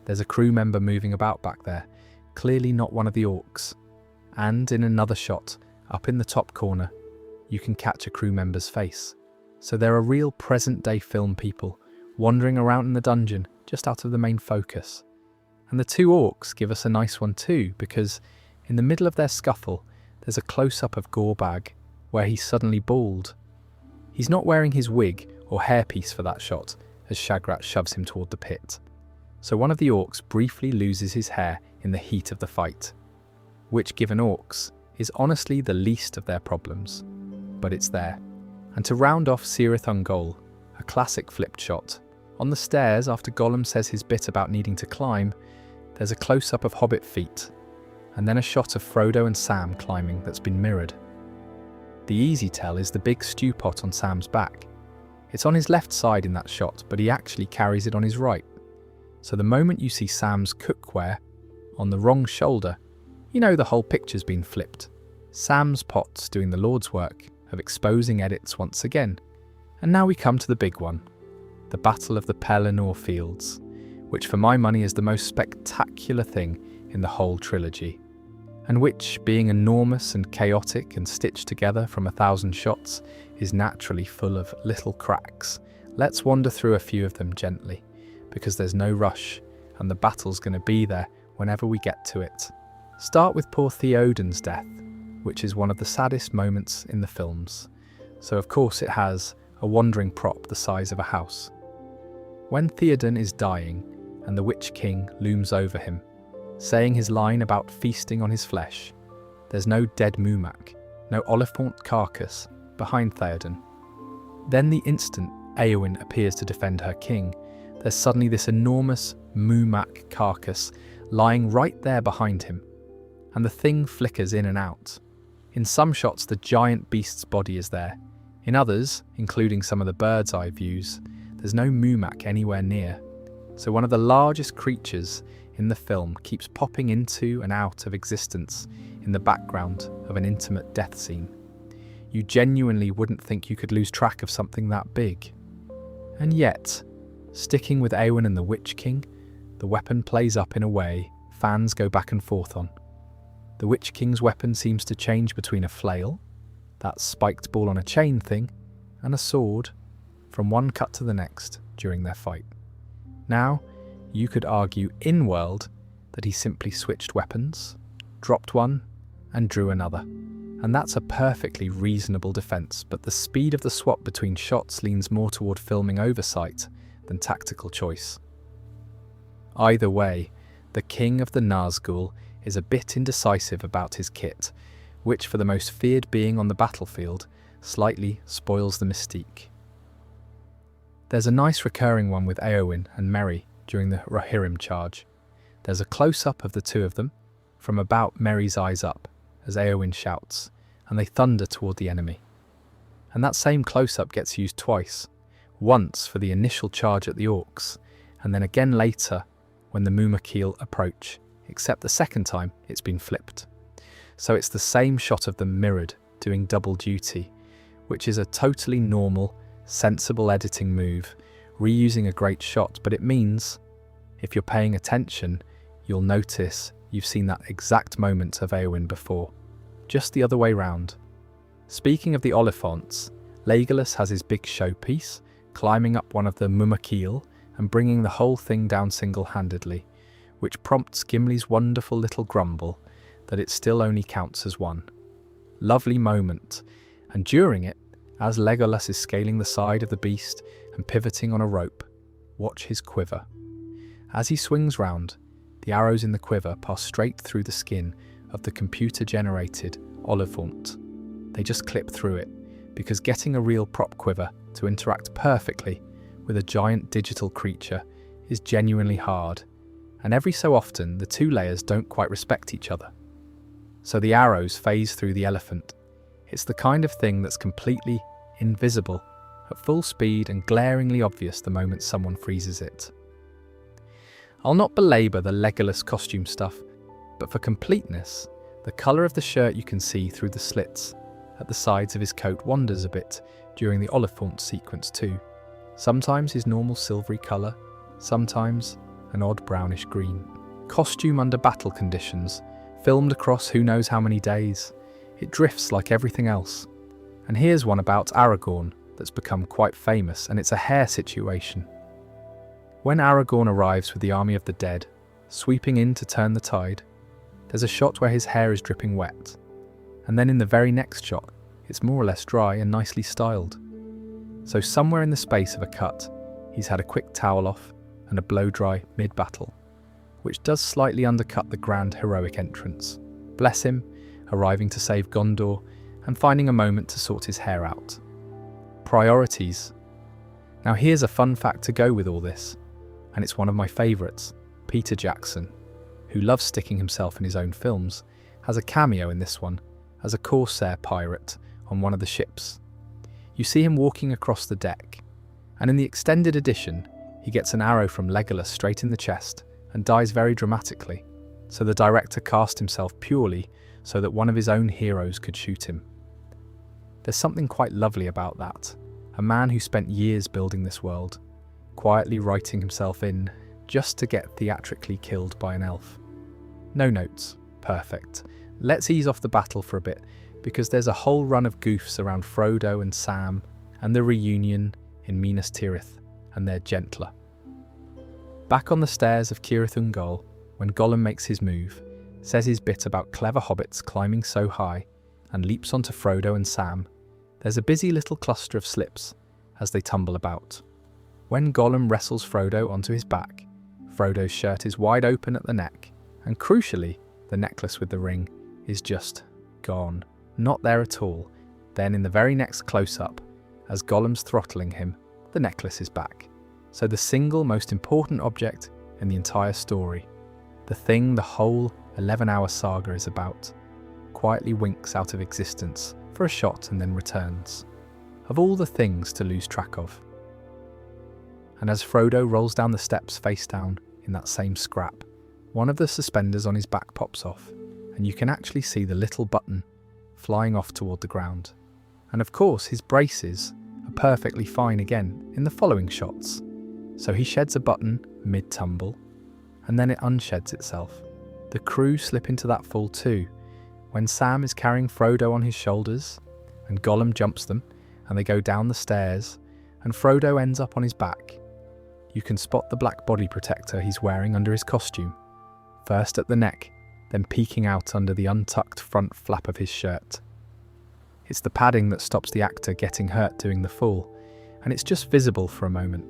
There's a crew member moving about back there, clearly not one of the orcs. And in another shot, up in the top corner, you can catch a crew member's face. So there are real present-day film people wandering around in the dungeon just out of the main focus. And the two orcs give us a nice one too, because in the middle of their scuffle, there's a close-up of Gorbag where he's suddenly bald. He's not wearing his wig or hairpiece for that shot as Shagrat shoves him toward the pit. So one of the orcs briefly loses his hair in the heat of the fight, which, given orcs, is honestly the least of their problems. But it's there. And to round off Cirith Ungol, a classic flipped shot. On the stairs, after Gollum says his bit about needing to climb, there's a close-up of Hobbit feet, and then a shot of Frodo and Sam climbing that's been mirrored. The easy tell is the big stew pot on Sam's back. It's on his left side in that shot, but he actually carries it on his right. So the moment you see Sam's cookware on the wrong shoulder, you know the whole picture's been flipped. Sam's pot's doing the Lord's work of exposing edits once again. And now we come to the big one, the Battle of the Pelennor Fields, which for my money is the most spectacular thing in the whole trilogy, and which, being enormous and chaotic and stitched together from 1,000 shots, is naturally full of little cracks. Let's wander through a few of them gently, because there's no rush, and the battle's going to be there whenever we get to it. Start with poor Theoden's death, which is one of the saddest moments in the films. So of course it has a wandering prop the size of a house. When Theoden is dying and the Witch King looms over him, saying his line about feasting on his flesh, there's no dead Mumak, no Oliphaunt carcass behind Theoden. Then the instant Éowyn appears to defend her king, there's suddenly this enormous Mumak carcass lying right there behind him, and the thing flickers in and out. In some shots the giant beast's body is there. In others, including some of the bird's eye views, there's no Mumak anywhere near. So one of the largest creatures in the film keeps popping into and out of existence in the background of an intimate death scene. You genuinely wouldn't think you could lose track of something that big. And yet, sticking with Éowyn and the Witch King, the weapon plays up in a way fans go back and forth on. The Witch King's weapon seems to change between a flail, that spiked ball on a chain thing, and a sword, from one cut to the next during their fight. Now, you could argue in-world that he simply switched weapons, dropped one, and drew another. And that's a perfectly reasonable defense, but the speed of the swap between shots leans more toward filming oversight than tactical choice. Either way, the king of the Nazgul is a bit indecisive about his kit, which for the most feared being on the battlefield slightly spoils the mystique. There's a nice recurring one with Éowyn and Merry during the Rohirrim charge. There's a close-up of the two of them, from about Merry's eyes up, as Éowyn shouts, and they thunder toward the enemy. And that same close-up gets used twice, once for the initial charge at the orcs, and then again later when the Mumakil approach, except the second time it's been flipped. So it's the same shot of them mirrored, doing double duty, which is a totally normal, sensible editing move, reusing a great shot, but it means, if you're paying attention, you'll notice you've seen that exact moment of Éowyn before, just the other way round. Speaking of the Oliphants, Legolas has his big showpiece, climbing up one of the Mumakil and bringing the whole thing down single-handedly, which prompts Gimli's wonderful little grumble that it still only counts as one. Lovely moment, and during it, as Legolas is scaling the side of the beast and pivoting on a rope, watch his quiver. As he swings round, the arrows in the quiver pass straight through the skin of the computer-generated Oliphant. They just clip through it, because getting a real prop quiver to interact perfectly with a giant digital creature is genuinely hard, and every so often the two layers don't quite respect each other. So the arrows phase through the elephant. It's the kind of thing that's completely invisible, at full speed and glaringly obvious the moment someone freezes it. I'll not belabor the Legolas costume stuff, but for completeness, the colour of the shirt you can see through the slits at the sides of his coat wanders a bit during the Oliphant sequence too. Sometimes his normal silvery colour, sometimes an odd brownish green. Costume under battle conditions, filmed across who knows how many days. It drifts like everything else. And here's one about Aragorn that's become quite famous, and it's a hair situation. When Aragorn arrives with the army of the dead, sweeping in to turn the tide, there's a shot where his hair is dripping wet, and then in the very next shot, it's more or less dry and nicely styled. So somewhere in the space of a cut, he's had a quick towel off and a blow-dry mid-battle, which does slightly undercut the grand heroic entrance. Bless him, arriving to save Gondor and finding a moment to sort his hair out. Priorities. Now here's a fun fact to go with all this, and it's one of my favourites. Peter Jackson, who loves sticking himself in his own films, has a cameo in this one as a corsair pirate on one of the ships. You see him walking across the deck, and in the extended edition, he gets an arrow from Legolas straight in the chest and dies very dramatically, so the director cast himself purely so that one of his own heroes could shoot him. There's something quite lovely about that. A man who spent years building this world, quietly writing himself in just to get theatrically killed by an elf. No notes. Perfect. Let's ease off the battle for a bit, because there's a whole run of goofs around Frodo and Sam and the reunion in Minas Tirith, and they're gentler. Back on the stairs of Cirith Ungol, when Gollum makes his move, says his bit about clever hobbits climbing so high, and leaps onto Frodo and Sam, there's a busy little cluster of slips as they tumble about. When Gollum wrestles Frodo onto his back, Frodo's shirt is wide open at the neck, and crucially, the necklace with the ring is just gone. Not there at all. Then in the very next close-up, as Gollum's throttling him, the necklace is back. So the single most important object in the entire story, the thing the whole 11-hour saga is about, quietly winks out of existence for a shot and then returns. Of all the things to lose track of. And as Frodo rolls down the steps face down in that same scrap, one of the suspenders on his back pops off, and you can actually see the little button flying off toward the ground. And of course his braces are perfectly fine again in the following shots. So he sheds a button mid-tumble, and then it unsheds itself. The crew slip into that fall too, when Sam is carrying Frodo on his shoulders, and Gollum jumps them, and they go down the stairs, and Frodo ends up on his back. You can spot the black body protector he's wearing under his costume, first at the neck, then peeking out under the untucked front flap of his shirt. It's the padding that stops the actor getting hurt doing the fall, and it's just visible for a moment.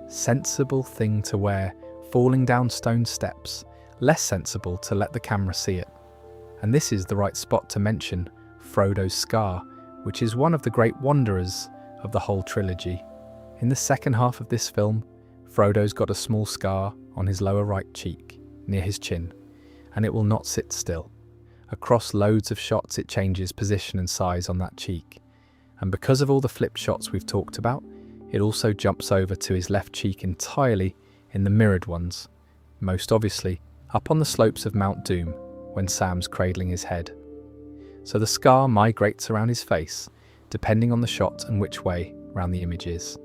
Sensible thing to wear falling down stone steps, less sensible to let the camera see it. And this is the right spot to mention Frodo's scar, which is one of the great wanderers of the whole trilogy. In the second half of this film, Frodo's got a small scar on his lower right cheek, near his chin, and it will not sit still. Across loads of shots it changes position and size on that cheek, and because of all the flipped shots we've talked about, it also jumps over to his left cheek entirely in the mirrored ones, most obviously up on the slopes of Mount Doom when Sam's cradling his head. So the scar migrates around his face, depending on the shot and which way round the image is.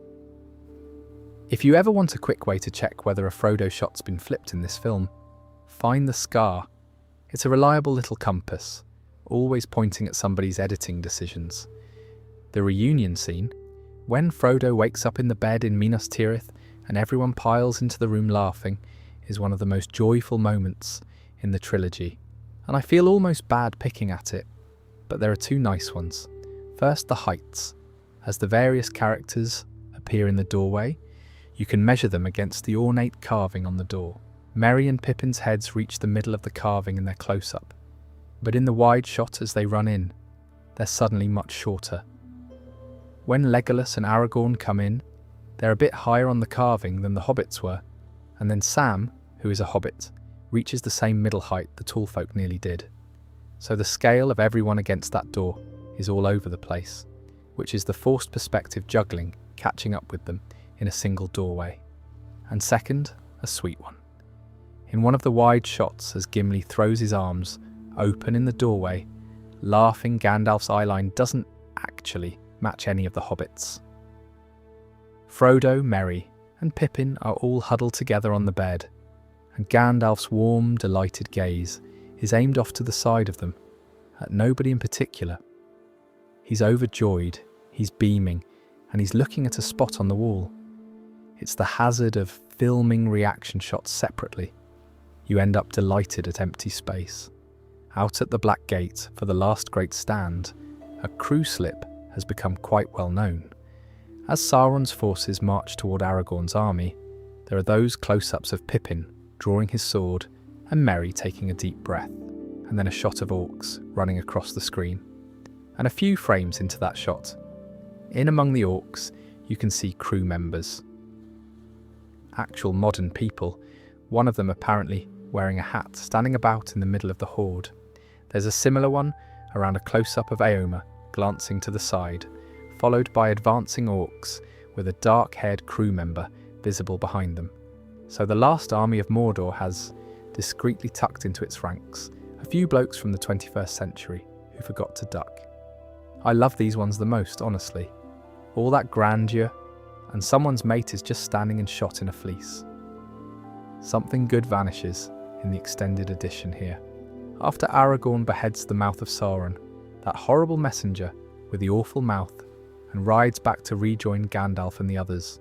If you ever want a quick way to check whether a Frodo shot's been flipped in this film, find the scar. It's a reliable little compass, always pointing at somebody's editing decisions. The reunion scene, when Frodo wakes up in the bed in Minas Tirith and everyone piles into the room laughing, is one of the most joyful moments in the trilogy, and I feel almost bad picking at it, but there are two nice ones. First, the heights. As the various characters appear in the doorway, you can measure them against the ornate carving on the door. Merry and Pippin's heads reach the middle of the carving in their close-up, but in the wide shot as they run in, they're suddenly much shorter. When Legolas and Aragorn come in, they're a bit higher on the carving than the hobbits were, and then Sam, who is a hobbit, reaches the same middle height the tall folk nearly did. So the scale of everyone against that door is all over the place, which is the forced perspective juggling catching up with them in a single doorway. And second, a sweet one. In one of the wide shots as Gimli throws his arms open in the doorway, laughing Gandalf's eyeline doesn't actually match any of the hobbits. Frodo, Merry, and Pippin are all huddled together on the bed, and Gandalf's warm, delighted gaze is aimed off to the side of them, at nobody in particular. He's overjoyed, he's beaming, and he's looking at a spot on the wall. It's the hazard of filming reaction shots separately. You end up delighted at empty space. Out at the Black Gate for the last great stand, a crew slip has become quite well known. As Sauron's forces march toward Aragorn's army, there are those close-ups of Pippin drawing his sword and Merry taking a deep breath, and then a shot of orcs running across the screen. And a few frames into that shot, in among the orcs, you can see crew members. Actual modern people, one of them apparently wearing a hat, standing about in the middle of the horde. There's a similar one around a close-up of Éomer glancing to the side, followed by advancing orcs with a dark-haired crew member visible behind them. So the last army of Mordor has, discreetly tucked into its ranks, a few blokes from the 21st century who forgot to duck. I love these ones the most, honestly. All that grandeur, and someone's mate is just standing and shot in a fleece. Something good vanishes in the extended edition here. After Aragorn beheads the mouth of Sauron, that horrible messenger with the awful mouth, and rides back to rejoin Gandalf and the others,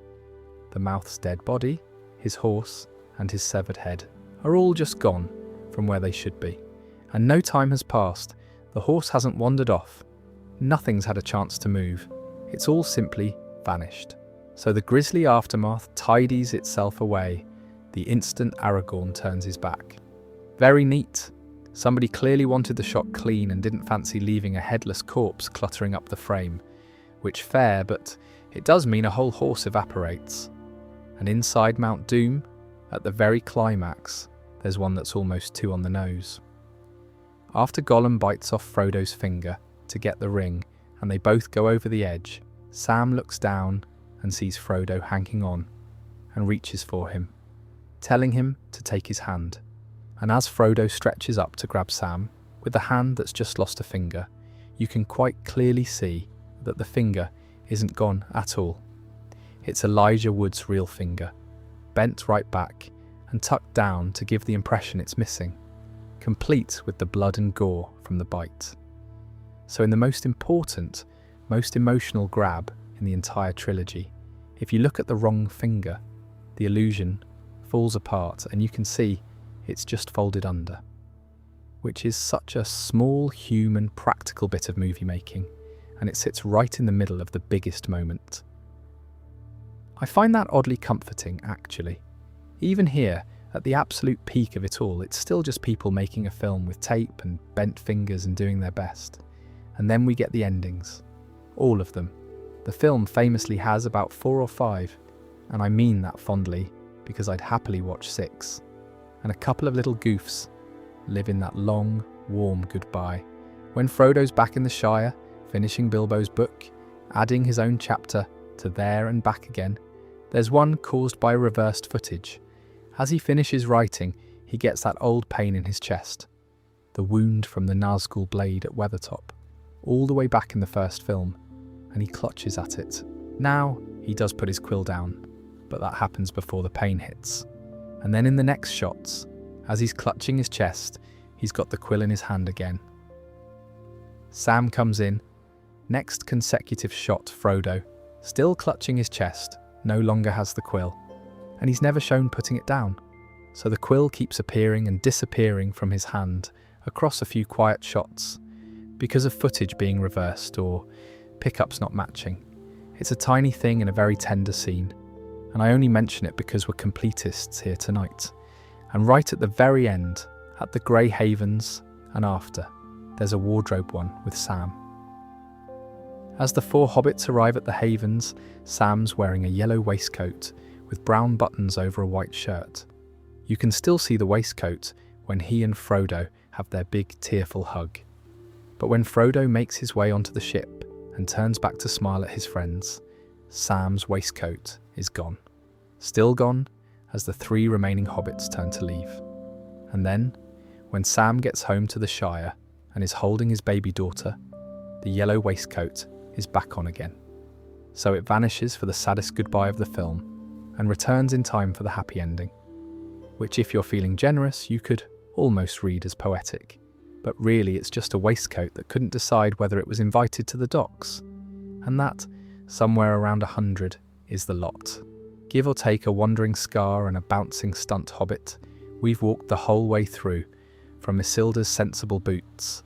the mouth's dead body, his horse, and his severed head are all just gone from where they should be. And no time has passed, the horse hasn't wandered off, nothing's had a chance to move, it's all simply vanished. So the grisly aftermath tidies itself away the instant Aragorn turns his back. Very neat. Somebody clearly wanted the shot clean and didn't fancy leaving a headless corpse cluttering up the frame, which fair, but it does mean a whole horse evaporates. And inside Mount Doom, at the very climax, there's one that's almost too on the nose. After Gollum bites off Frodo's finger to get the ring, and they both go over the edge, Sam looks down and sees Frodo hanging on, and reaches for him, telling him to take his hand. And as Frodo stretches up to grab Sam, with the hand that's just lost a finger, you can quite clearly see that the finger isn't gone at all. It's Elijah Wood's real finger, bent right back and tucked down to give the impression it's missing, complete with the blood and gore from the bite. So in the most important, most emotional grab in the entire trilogy, if you look at the wrong finger, the illusion falls apart and you can see it's just folded under, which is such a small, human, practical bit of movie making, and it sits right in the middle of the biggest moment. I find that oddly comforting, actually. Even here, at the absolute peak of it all, it's still just people making a film with tape and bent fingers and doing their best. And then we get the endings. All of them. The film famously has about 4 or 5, and I mean that fondly, because I'd happily watch 6. And a couple of little goofs live in that long, warm goodbye. When Frodo's back in the Shire, finishing Bilbo's book, adding his own chapter to There and Back Again, there's one caused by reversed footage. As he finishes writing, he gets that old pain in his chest. The wound from the Nazgul blade at Weathertop, all the way back in the first film, and he clutches at it. Now, he does put his quill down, but that happens before the pain hits. And then in the next shots, as he's clutching his chest, he's got the quill in his hand again. Sam comes in. Next consecutive shot, Frodo, still clutching his chest, no longer has the quill, and he's never shown putting it down. So the quill keeps appearing and disappearing from his hand across a few quiet shots, because of footage being reversed or pickups not matching. It's a tiny thing in a very tender scene, and I only mention it because we're completists here tonight. And right at the very end, at the Grey Havens and after, there's a wardrobe one with Sam. As the 4 hobbits arrive at the Havens, Sam's wearing a yellow waistcoat with brown buttons over a white shirt. You can still see the waistcoat when he and Frodo have their big tearful hug. But when Frodo makes his way onto the ship and turns back to smile at his friends, Sam's waistcoat is gone. Still gone as the 3 remaining hobbits turn to leave. And then, when Sam gets home to the Shire and is holding his baby daughter, the yellow waistcoat is back on again. So it vanishes for the saddest goodbye of the film and returns in time for the happy ending, which, if you're feeling generous, you could almost read as poetic. But really it's just a waistcoat that couldn't decide whether it was invited to the docks, and that, somewhere around 100, is the lot. Give or take a wandering scar and a bouncing stunt hobbit, we've walked the whole way through, from Isildur's sensible boots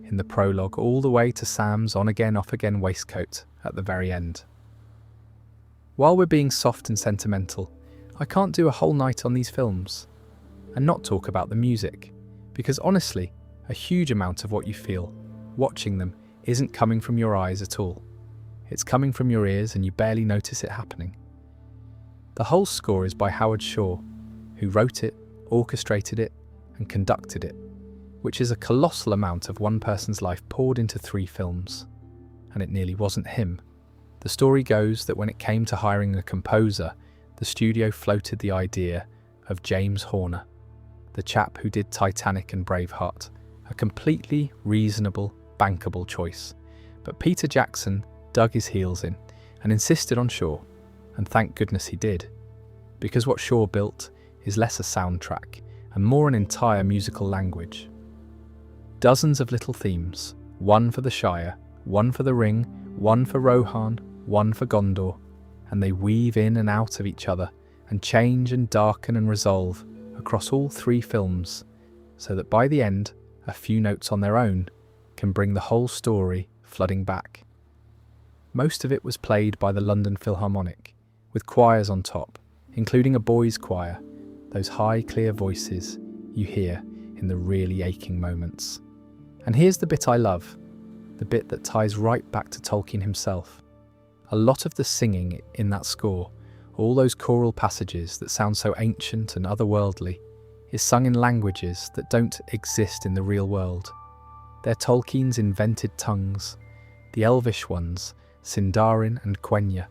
in the prologue all the way to Sam's on-again, off-again waistcoat at the very end. While we're being soft and sentimental, I can't do a whole night on these films and not talk about the music, because honestly, a huge amount of what you feel watching them isn't coming from your eyes at all. It's coming from your ears and you barely notice it happening. The whole score is by Howard Shore, who wrote it, orchestrated it, and conducted it, which is a colossal amount of one person's life poured into 3 films. And it nearly wasn't him. The story goes that when it came to hiring a composer, the studio floated the idea of James Horner, the chap who did Titanic and Braveheart, a completely reasonable, bankable choice. But Peter Jackson dug his heels in and insisted on Shore, and thank goodness he did, because what Shore built is less a soundtrack and more an entire musical language. Dozens of little themes, one for the Shire, one for the Ring, one for Rohan, one for Gondor, and they weave in and out of each other and change and darken and resolve across all 3 films, so that by the end, a few notes on their own can bring the whole story flooding back. Most of it was played by the London Philharmonic, with choirs on top, including a boys' choir, those high, clear voices you hear in the really aching moments. And here's the bit I love, the bit that ties right back to Tolkien himself. A lot of the singing in that score, all those choral passages that sound so ancient and otherworldly, is sung in languages that don't exist in the real world. They're Tolkien's invented tongues, the Elvish ones, Sindarin and Quenya,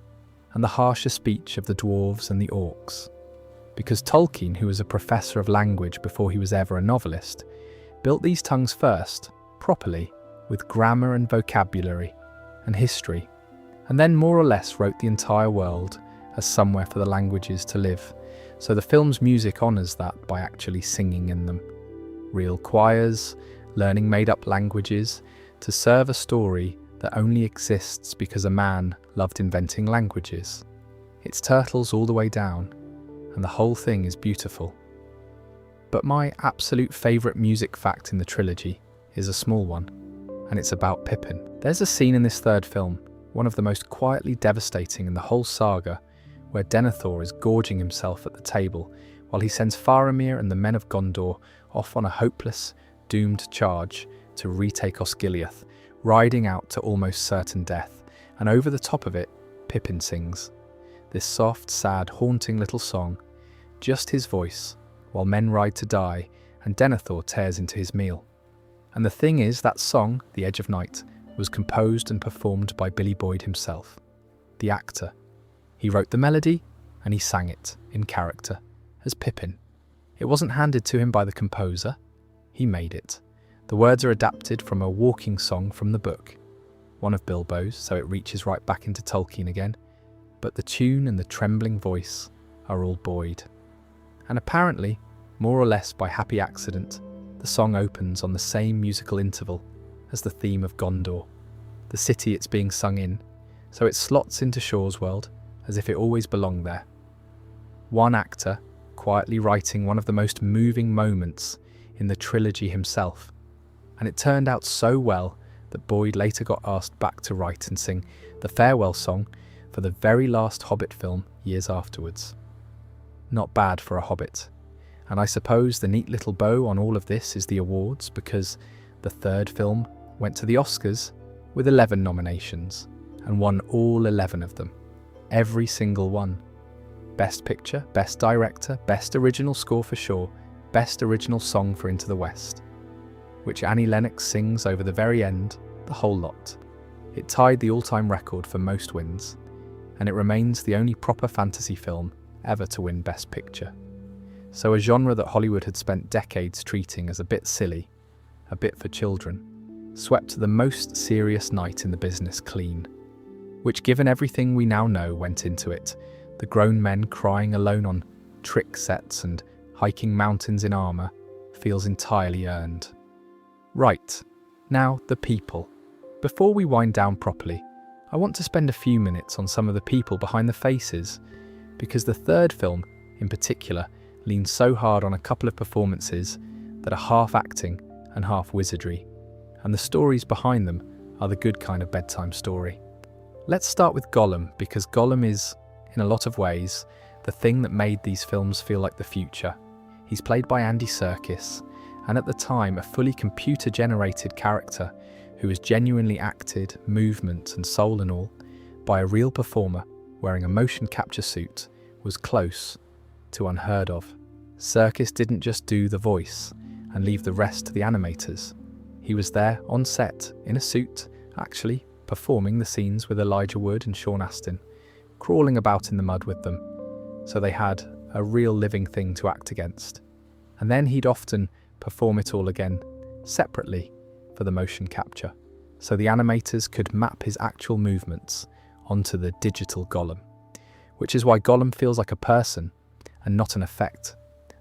and the harsher speech of the dwarves and the orcs. Because Tolkien, who was a professor of language before he was ever a novelist, built these tongues first, properly, with grammar and vocabulary and history, and then more or less wrote the entire world as somewhere for the languages to live. So the film's music honours that by actually singing in them. Real choirs, learning made-up languages, to serve a story that only exists because a man loved inventing languages. It's turtles all the way down, and the whole thing is beautiful. But my absolute favourite music fact in the trilogy is a small one, and it's about Pippin. There's a scene in this 3rd film, one of the most quietly devastating in the whole saga, where Denethor is gorging himself at the table while he sends Faramir and the men of Gondor off on a hopeless, doomed charge to retake Osgiliath, riding out to almost certain death, and over the top of it, Pippin sings. This soft, sad, haunting little song, just his voice, while men ride to die, and Denethor tears into his meal. And the thing is, that song, The Edge of Night, was composed and performed by Billy Boyd himself, the actor. He wrote the melody, and he sang it, in character, as Pippin. It wasn't handed to him by the composer, he made it. The words are adapted from a walking song from the book, one of Bilbo's, so it reaches right back into Tolkien again, but the tune and the trembling voice are all Boyd. And apparently, more or less by happy accident, the song opens on the same musical interval as the theme of Gondor, the city it's being sung in, so it slots into Shaw's world as if it always belonged there. One actor quietly writing one of the most moving moments in the trilogy himself, and it turned out so well that Boyd later got asked back to write and sing the farewell song for the very last Hobbit film years afterwards. Not bad for a Hobbit. And I suppose the neat little bow on all of this is the awards, because the third film went to the Oscars with 11 nominations and won all 11 of them. Every single one. Best Picture, Best Director, Best Original Score for Shaw, Best Original Song for Into the West, which Annie Lennox sings over the very end, the whole lot. It tied the all-time record for most wins, and it remains the only proper fantasy film ever to win Best Picture. So a genre that Hollywood had spent decades treating as a bit silly, a bit for children, swept the most serious night in the business clean, which, given everything we now know went into it, the grown men crying alone on trick sets and hiking mountains in armour, feels entirely earned. Right, now the people. Before we wind down properly, I want to spend a few minutes on some of the people behind the faces, because the third film, in particular, leans so hard on a couple of performances that are half acting and half wizardry, and the stories behind them are the good kind of bedtime story. Let's start with Gollum, because Gollum is, in a lot of ways, the thing that made these films feel like the future. He's played by Andy Serkis, and at the time a fully computer-generated character who was genuinely acted, movement and soul and all, by a real performer wearing a motion capture suit was close to unheard of. Serkis didn't just do the voice and leave the rest to the animators. He was there on set, in a suit, actually performing the scenes with Elijah Wood and Sean Astin, crawling about in the mud with them, so they had a real living thing to act against. And then he'd often perform it all again, separately, for the motion capture, so the animators could map his actual movements onto the digital Gollum, which is why Gollum feels like a person and not an effect.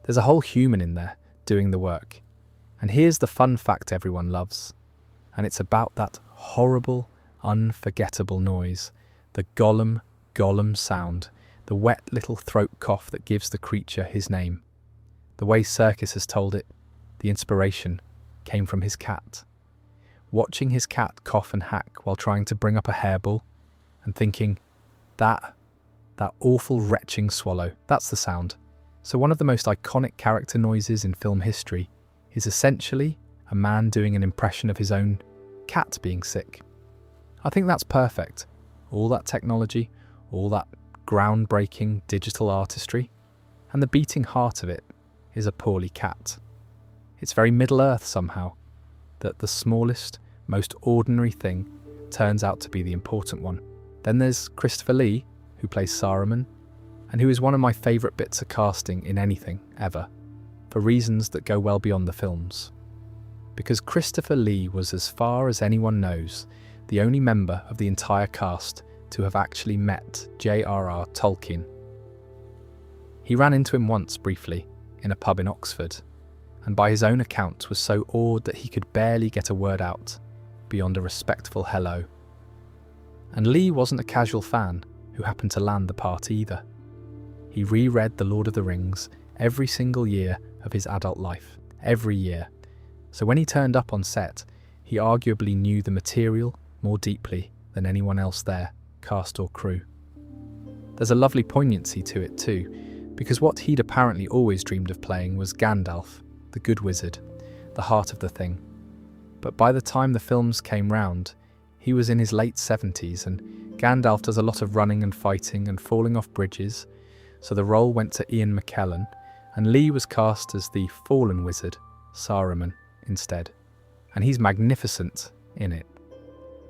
There's a whole human in there doing the work. And here's the fun fact everyone loves, and it's about that horrible, unforgettable noise, the Gollum sound, the wet little throat cough that gives the creature his name. The way Serkis has told it, the inspiration came from his cat. Watching his cat cough and hack while trying to bring up a hairball, and thinking, that awful retching swallow, that's the sound. So one of the most iconic character noises in film history is essentially a man doing an impression of his own cat being sick. I think that's perfect. All that technology, all that groundbreaking digital artistry, and the beating heart of it is a poorly cat. It's very Middle-earth somehow, that the smallest, most ordinary thing turns out to be the important one. Then there's Christopher Lee, who plays Saruman, and who is one of my favourite bits of casting in anything, ever, for reasons that go well beyond the films. Because Christopher Lee was, as far as anyone knows, the only member of the entire cast to have actually met J.R.R. Tolkien. He ran into him once briefly, in a pub in Oxford, and by his own account was so awed that he could barely get a word out, beyond a respectful hello. And Lee wasn't a casual fan who happened to land the part either. He reread The Lord of the Rings every single year of his adult life, every year. So when he turned up on set, he arguably knew the material more deeply than anyone else there, cast or crew. There's a lovely poignancy to it too, because what he'd apparently always dreamed of playing was Gandalf, the good wizard, the heart of the thing. But by the time the films came round, he was in his late 70s, and Gandalf does a lot of running and fighting and falling off bridges, so the role went to Ian McKellen, and Lee was cast as the fallen wizard, Saruman, instead. And he's magnificent in it.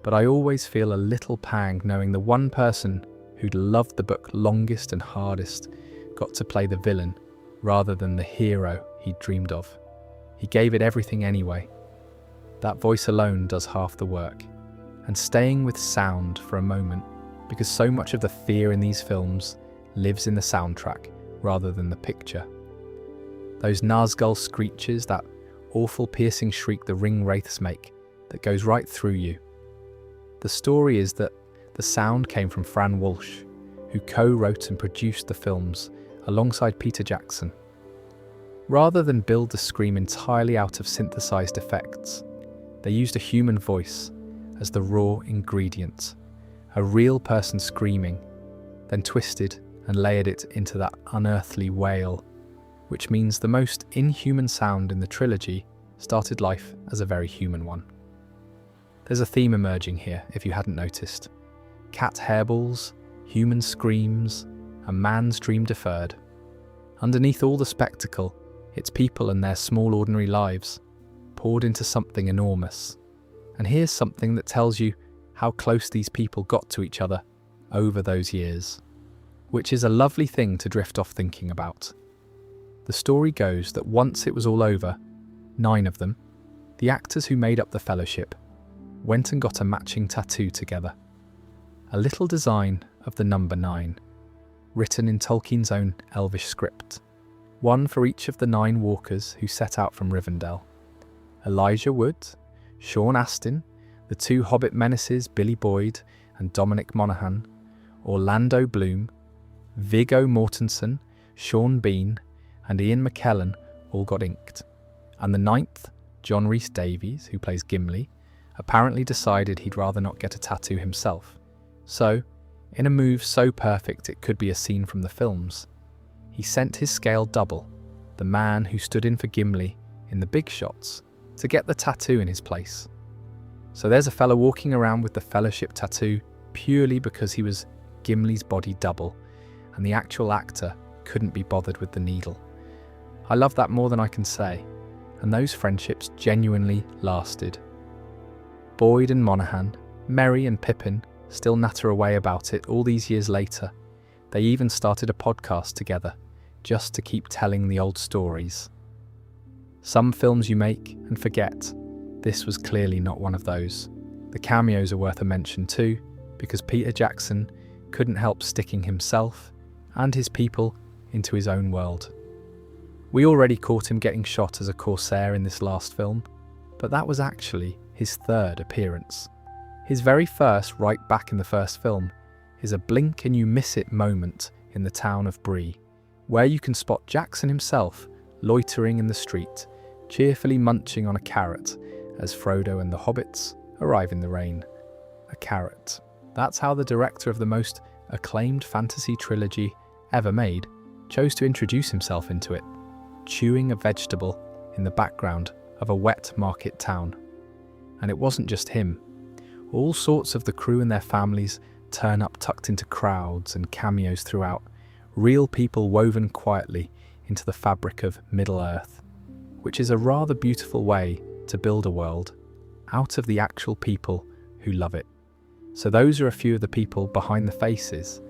But I always feel a little pang knowing the one person who'd loved the book longest and hardest got to play the villain rather than the hero he'd dreamed of. He gave it everything anyway. That voice alone does half the work. And staying with sound for a moment, because so much of the fear in these films lives in the soundtrack rather than the picture. Those Nazgul screeches, that awful piercing shriek the ring wraiths make that goes right through you. The story is that the sound came from Fran Walsh, who co-wrote and produced the films alongside Peter Jackson. Rather than build the scream entirely out of synthesized effects, they used a human voice as the raw ingredient, a real person screaming, then twisted and layered it into that unearthly wail, which means the most inhuman sound in the trilogy started life as a very human one. There's a theme emerging here, if you hadn't noticed. Cat hairballs, human screams, a man's dream deferred. Underneath all the spectacle, it's people and their small ordinary lives, poured into something enormous. And here's something that tells you how close these people got to each other over those years, which is a lovely thing to drift off thinking about. The story goes that once it was all over, 9 of them, the actors who made up the Fellowship, went and got a matching tattoo together. A little design of the number 9, written in Tolkien's own Elvish script. One for each of the 9 walkers who set out from Rivendell. Elijah Wood, Sean Astin, the 2 Hobbit menaces Billy Boyd and Dominic Monaghan, Orlando Bloom, Viggo Mortensen, Sean Bean and Ian McKellen all got inked. And the 9th, John Rhys-Davies, who plays Gimli, apparently decided he'd rather not get a tattoo himself. So, in a move so perfect it could be a scene from the films, he sent his scale double, the man who stood in for Gimli in the big shots, to get the tattoo in his place. So there's a fella walking around with the Fellowship tattoo purely because he was Gimli's body double, and the actual actor couldn't be bothered with the needle. I love that more than I can say, and those friendships genuinely lasted. Boyd and Monaghan, Merry and Pippin still natter away about it all these years later. They even started a podcast together, just to keep telling the old stories. Some films you make and forget. This was clearly not one of those. The cameos are worth a mention too, because Peter Jackson couldn't help sticking himself and his people into his own world. We already caught him getting shot as a corsair in this last film, but that was actually his 3rd appearance. His very first, right back in the first film, is a blink and you miss it moment in the town of Bree, where you can spot Jackson himself loitering in the street, cheerfully munching on a carrot as Frodo and the hobbits arrive in the rain. A carrot. That's how the director of the most acclaimed fantasy trilogy ever made chose to introduce himself into it, chewing a vegetable in the background of a wet market town. And it wasn't just him. All sorts of the crew and their families turn up tucked into crowds and cameos throughout, real people woven quietly into the fabric of Middle-earth, which is a rather beautiful way to build a world out of the actual people who love it. So those are a few of the people behind the faces,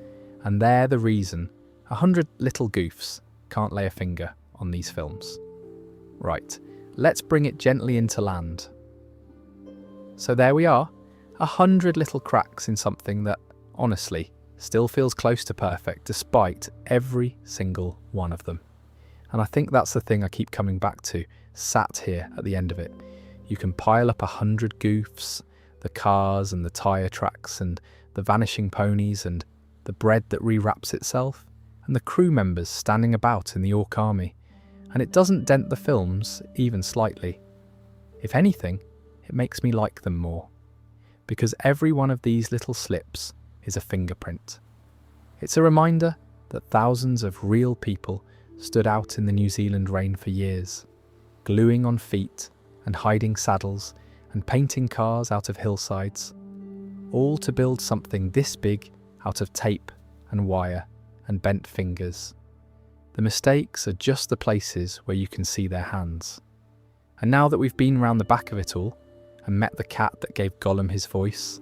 and they're the reason 100 little goofs can't lay a finger on these films. Right, let's bring it gently into land. So there we are, 100 little cracks in something that, honestly, still feels close to perfect despite every single one of them. And I think that's the thing I keep coming back to, sat here at the end of it. You can pile up 100 goofs, the cars and the tyre tracks and the vanishing ponies and the bread that rewraps itself and the crew members standing about in the Orc army, and it doesn't dent the films even slightly. If anything, it makes me like them more, because every one of these little slips is a fingerprint. It's a reminder that thousands of real people stood out in the New Zealand rain for years, gluing on feet and hiding saddles and painting cars out of hillsides, all to build something this big out of tape and wire and bent fingers. The mistakes are just the places where you can see their hands. And now that we've been round the back of it all and met the cat that gave Gollum his voice,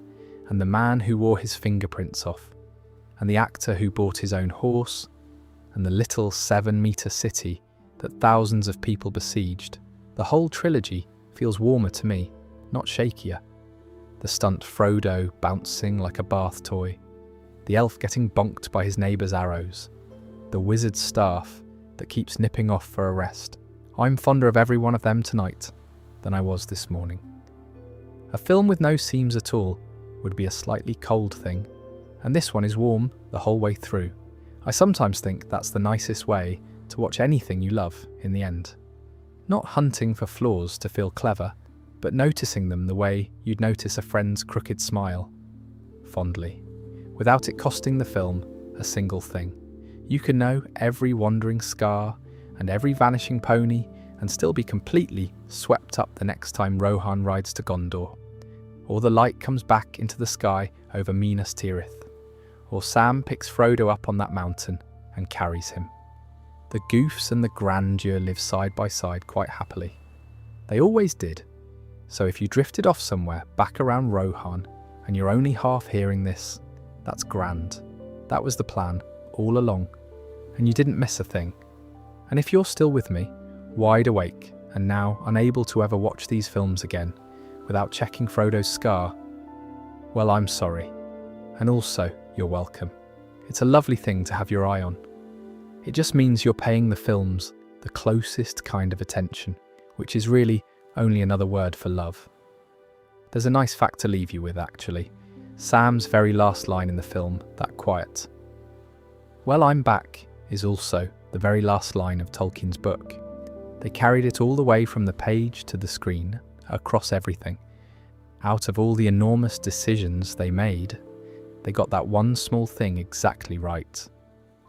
and the man who wore his fingerprints off, and the actor who bought his own horse, and the little 7-metre city that thousands of people besieged, the whole trilogy feels warmer to me, not shakier. The stunt Frodo bouncing like a bath toy, the elf getting bonked by his neighbour's arrows, the wizard's staff that keeps nipping off for a rest. I'm fonder of every one of them tonight than I was this morning. A film with no seams at all would be a slightly cold thing, and this one is warm the whole way through. I sometimes think that's the nicest way to watch anything you love in the end. Not hunting for flaws to feel clever, but noticing them the way you'd notice a friend's crooked smile, fondly, without it costing the film a single thing. You can know every wandering scar and every vanishing pony and still be completely swept up the next time Rohan rides to Gondor, or the light comes back into the sky over Minas Tirith, or Sam picks Frodo up on that mountain and carries him. The goofs and the grandeur live side by side quite happily. They always did. So if you drifted off somewhere back around Rohan and you're only half hearing this, that's grand. That was the plan all along, and you didn't miss a thing. And if you're still with me, wide awake and now unable to ever watch these films again without checking Frodo's scar, well, I'm sorry. And also, you're welcome. It's a lovely thing to have your eye on. It just means you're paying the films the closest kind of attention, which is really only another word for love. There's a nice fact to leave you with, actually. Sam's very last line in the film, that quiet, "Well, I'm back," is also the very last line of Tolkien's book. They carried it all the way from the page to the screen, across everything. Out of all the enormous decisions they made, they got that one small thing exactly right.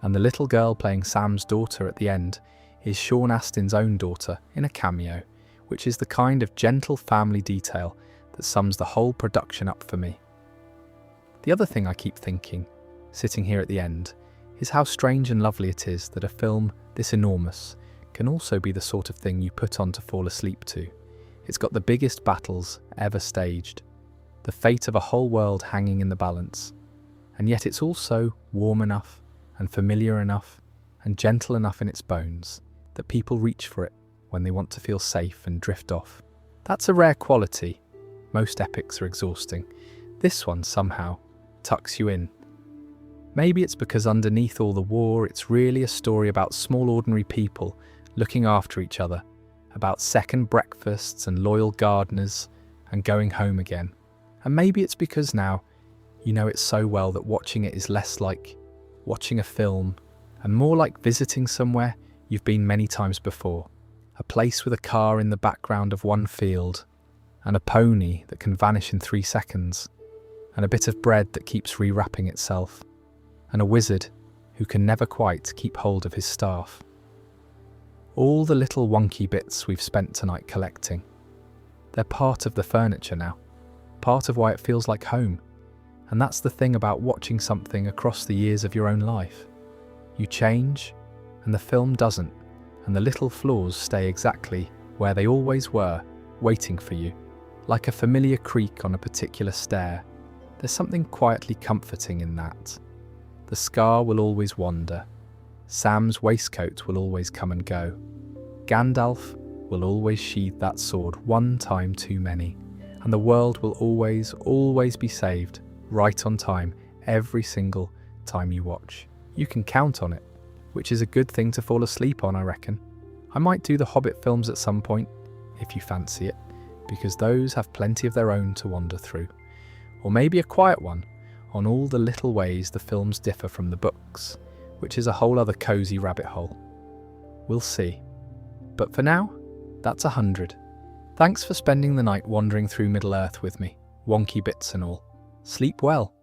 And the little girl playing Sam's daughter at the end is Sean Astin's own daughter in a cameo, which is the kind of gentle family detail that sums the whole production up for me. The other thing I keep thinking, sitting here at the end, is how strange and lovely it is that a film this enormous can also be the sort of thing you put on to fall asleep to. It's got the biggest battles ever staged, the fate of a whole world hanging in the balance, and yet it's also warm enough and familiar enough and gentle enough in its bones that people reach for it when they want to feel safe and drift off. That's a rare quality. Most epics are exhausting. This one somehow tucks you in. Maybe it's because underneath all the war, it's really a story about small ordinary people looking after each other, about second breakfasts and loyal gardeners and going home again. And maybe it's because now you know it so well that watching it is less like watching a film and more like visiting somewhere you've been many times before. A place with a car in the background of one field, and a pony that can vanish in 3 seconds, and a bit of bread that keeps rewrapping itself, and a wizard who can never quite keep hold of his staff. All the little wonky bits we've spent tonight collecting. They're part of the furniture now, part of why it feels like home. And that's the thing about watching something across the years of your own life. You change, and the film doesn't, and the little flaws stay exactly where they always were, waiting for you, like a familiar creak on a particular stair. There's something quietly comforting in that. The scar will always wander. Sam's waistcoat will always come and go. Gandalf will always sheathe that sword one time too many, and the world will always, always be saved, right on time, every single time you watch. You can count on it, which is a good thing to fall asleep on, I reckon. I might do the Hobbit films at some point, if you fancy it, because those have plenty of their own to wander through. Or maybe a quiet one on all the little ways the films differ from the books, which is a whole other cosy rabbit hole. We'll see. But for now, that's 100. Thanks for spending the night wandering through Middle-earth with me, wonky bits and all. Sleep well.